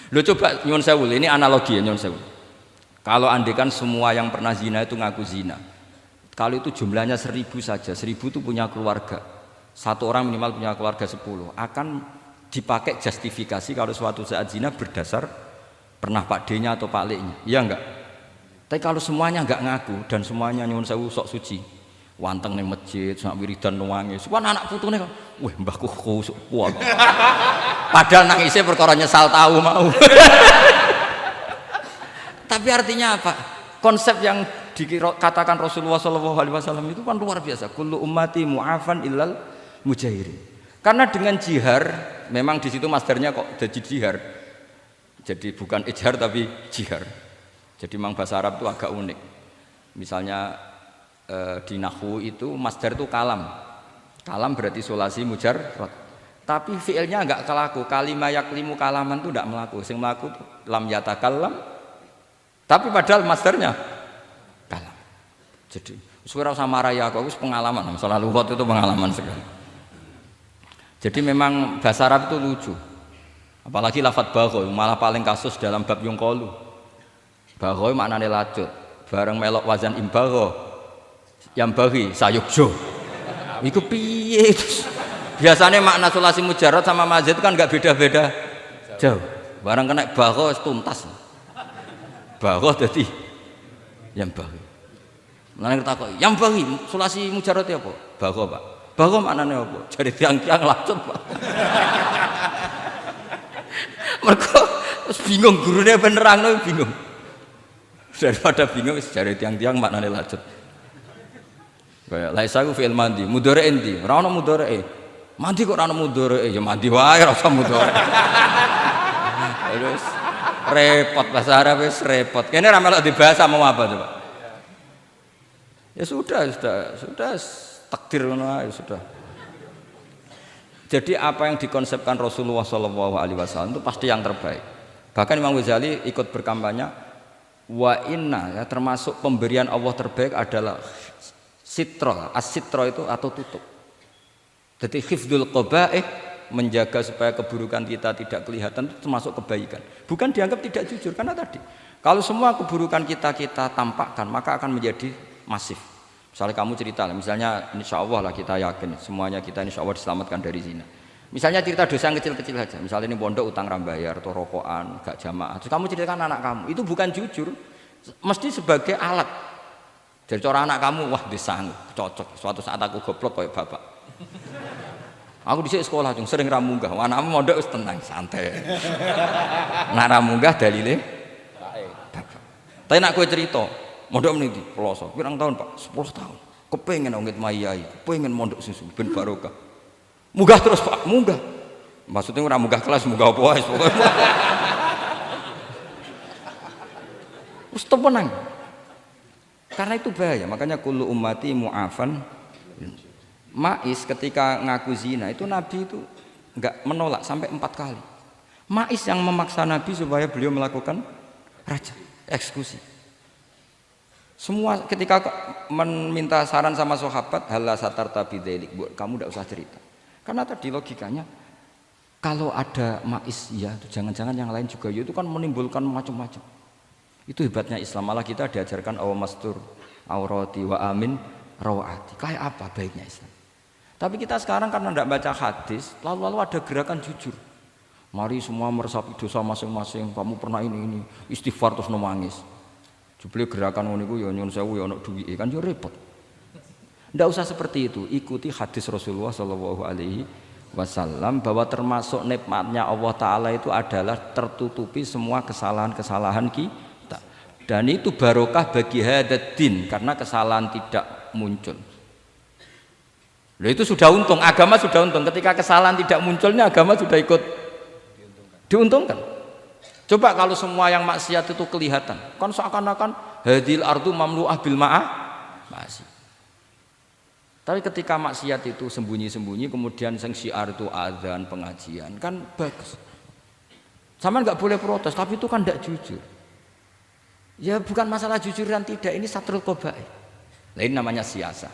Lo coba nyuwun sewu, ini analogi ya nyuwun sewu. Kalau andekan semua yang pernah zina itu ngaku zina. Kalau itu jumlahnya 1000 saja, 1000 itu punya keluarga. Satu orang minimal punya keluarga 10. Akan dipakai justifikasi kalau suatu saat zina berdasar pernah Pak D-nya atau Pak L-nya, iya enggak? Tapi kalau semuanya enggak ngaku dan semuanya nyuwun sewu sok suci, wanteng ning masjid, sak wiridan nangis, wah anak putune kok, wah mbahku khusuk kuat. Padahal nangisnya perkara nyesal tahu mau. Tapi artinya apa? Konsep yang dikatakan Rasulullah SAW itu kan luar biasa. Kullu ummati mu'afan illal mujahirin. Karena dengan jihar, memang di situ masdarnya kok jadi jihar. Jadi bukan ijhar tapi jihar. Jadi memang bahasa Arab itu agak unik. Misalnya di nahwu itu masdar itu kalam. Kalam berarti sulasi mujarrad. Tapi fiilnya enggak kelaku. Kalimah yaklimu kalaman itu enggak melaku. Sing melaku lam yatakallam. Tapi padahal masdarnya kalam. Jadi suara sama raya kok pengalaman. Masalah lughat itu pengalaman sekali. Jadi memang bahasa Arab itu lucu. Apalagi lafadz bagho malah paling kasus dalam bab yungqolu. Bagho maknane lacut. Bareng melok wazan imbagho yang bagi sayukjo. Iku piye? Biasanya makna sulasi mujarrad sama mazid kan enggak beda-beda jauh. Bareng kena bagho tuntas. Bagho dadi yang bagi. Mulane takok, yang bagi sulasi mujarrad apa? Bagho, Pak. Bagho maknane apa? Jare tiang-tiang lacut, Pak. Mereka bingung gurunya penerang bingung. Daripada bingung cari tiang-tiang maknane lacut. Kayak laisa ku fi'il mandi, mudhari endi? Ora ono mudhari. Mandi kok ora ono mudhari? Ya mandi wae ora usah mudhari. Terus repot bahasa Arab wis repot. Kene ra melok dibahas mau apa coba? Ya sudah takdir ngono ae sudah. Jadi apa yang dikonsepkan Rasulullah SAW itu pasti yang terbaik. Bahkan Imam Ghazali ikut berkampanye wa inna ya, termasuk pemberian Allah terbaik adalah sitro. As-sitro itu atau tutup. Jadi hifdzul qaba'ih menjaga supaya keburukan kita tidak kelihatan itu termasuk kebaikan. Bukan dianggap tidak jujur karena tadi kalau semua keburukan kita tampakkan maka akan menjadi masif. Misalnya kamu cerita, misalnya insya Allah lah kita yakin semuanya kita insya Allah diselamatkan dari zina. Misalnya cerita dosa yang kecil-kecil saja, misalnya ini pondok utang rambayar atau rokokan, gak jamaah. Terus kamu ceritakan anak kamu, itu bukan jujur, mesti sebagai alat. Jadi cara anak kamu, wah disanggup, cocok. Suatu saat aku goblok kayak bapak. Aku dhisik sekolah cung sering ra munggah. Anakmu mondok wis tenang, santai. Nek ra munggah dalile bapak. Tapi nek kowe cerita, mondok meneh ndi? Ploso. Pirang tahun, Pak? 10 tahun. Kepengin ngit mayai, kepengin mondok susu ben barokah. Munggah terus, Pak, munggah. Maksudnya ora munggah kelas, munggah apa wae pokoke. Wis tenang. Karena itu bahaya, makanya kullu ummati mu'afan. Ma'is ketika ngaku zina itu Nabi itu enggak menolak sampai 4 kali. Ma'is yang memaksa Nabi supaya beliau melakukan raja, eksekusi. Semua ketika meminta saran sama sahabat, halla satarta bidzalik, kamu enggak usah cerita. Karena tadi logikanya kalau ada Ma'is ya, jangan-jangan yang lain juga ya, itu kan menimbulkan macam-macam. Itu hebatnya Islam, malah kita diajarkan awamastur aurati wa amin rawati. Kayak apa baiknya Islam? Tapi kita sekarang karena tidak baca hadis, lalu ada gerakan jujur. Mari semua meresapi dosa masing-masing. Kamu pernah ini istighfar terus nangis. Jebule gerakan ngono iku ya nyun sewu ya ono duwike kan ya repot. Tidak usah seperti itu. Ikuti hadis Rasulullah Shallallahu Alaihi Wasallam bahwa termasuk nikmatnya Allah Taala itu adalah tertutupi semua kesalahan-kesalahan kita. Dan itu barokah bagi hadaddin karena kesalahan tidak muncul. Loh itu sudah untung, agama sudah untung. Ketika kesalahan tidak munculnya agama sudah ikut diuntungkan. Coba kalau semua yang maksiat itu kelihatan, kan seakan-akan hadil ardu mamlu'ah bil masih. Tapi ketika maksiat itu sembunyi-sembunyi, kemudian sing syiar itu azan, pengajian, kan bagus. Sama nggak boleh protes, tapi itu kan tidak jujur. Ya bukan masalah jujur dan tidak, ini satrul qabaih. Nah, ini namanya siasa.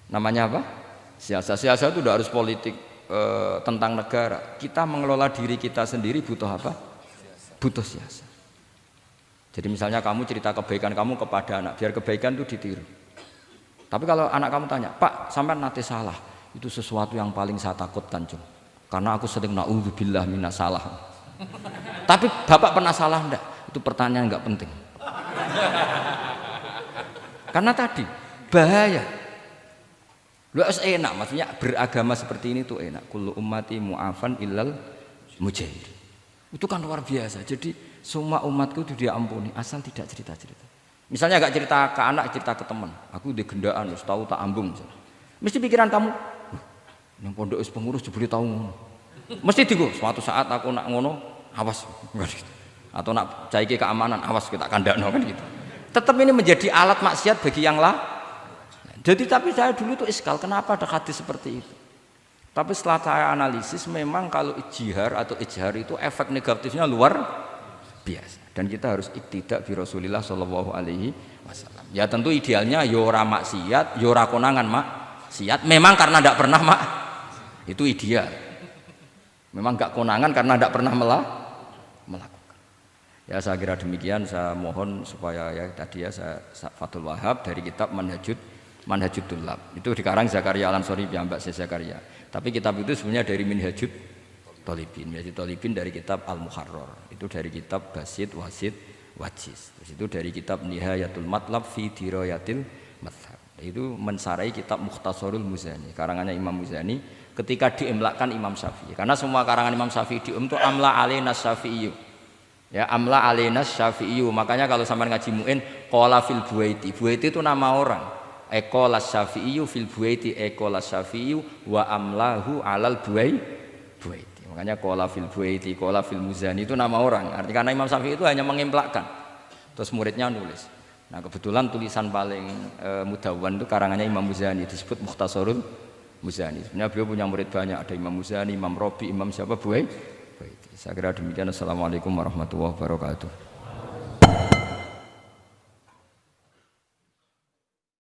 Namanya apa? Siasa itu udah harus politik tentang negara. Kita mengelola diri kita sendiri butuh apa? Butuh siasa. Jadi misalnya kamu cerita kebaikan kamu kepada anak, biar kebaikan itu ditiru. Tapi kalau anak kamu tanya, Pak, sampean nate salah, itu sesuatu yang paling saya takutkan, Cung. Karena aku sering naudzubillah minas salah. Tapi Bapak pernah salah enggak? Itu pertanyaan enggak penting. Karena tadi bahaya. Lu enak, maksudnya beragama seperti ini tuh enak. Kullu ummati mu'afan illal mujahid. Itu kan luar biasa. Jadi semua umatku itu dia ampuni asal tidak cerita-cerita. Misalnya gak cerita ke anak, cerita ke teman. Aku di gendaan, wis tahu tak ambung. Mesti pikiran kamu, yang pondok wis pengurus jebule tahu ngono. Mesti digo, suatu saat aku nak ngono, awas. Atau nak caiki keamanan, awas kita kandakno kan gitu. Tetap ini menjadi alat maksiat bagi yang lain. Jadi tapi saya dulu itu iskal, kenapa ada hadis seperti itu? Tapi setelah saya analisis, memang kalau ijtihad atau ijhar itu efek negatifnya luar biasa. Dan kita harus iktidak bi Rasulillah Shallallahu Alaihi Wasallam. Ya tentu idealnya yora maksiat, yora konangan maksiat. Memang karena tidak pernah itu ideal. Memang enggak konangan karena tidak pernah melakukan. Ya saya kira demikian. Saya mohon supaya ya tadi ya saya Fathul Wahab dari kitab Manhajut Tullab. Itu dikarang Zakaria Al-Ansori piyambak Zakaria. Tapi kitab itu sebenarnya dari Minhajut Thalibin. Minhajut Thalibin dari kitab Al-Muharrar. Itu dari kitab Basit, Wasit, Wajiz. Terus itu dari kitab Nihayatul Matlab fi Dirayatil Madhab. Itu mensarai kitab Mukhtasarul Muzani. Karangannya Imam Muzani ketika diimlakkan Imam Syafi'i. Karena semua karangan Imam Syafi'i itu amla alaina Syafi'i. Ya, amla alaina Syafi'i. Makanya kalau sampean ngaji Mu'in qala fil Buaiti. Buaiti itu nama orang. Ekolas Syafi'i fil Buaiti, ekolas Syafi'i wa amlahu alal Buaiti. Makanya qala fil Buaiti, qala fil Muzani itu nama orang. Artinya karena Imam Syafi'i itu hanya mengimplekan. Terus muridnya nulis. Nah, kebetulan tulisan paling mudawwan itu karangannya Imam Muzani, disebut Mukhtasarul Muzani. Sebenarnya beliau punya murid banyak, ada Imam Muzani, Imam Robi, Imam siapa Buaiti. Saya kira demikian. Assalamualaikum warahmatullahi wabarakatuh.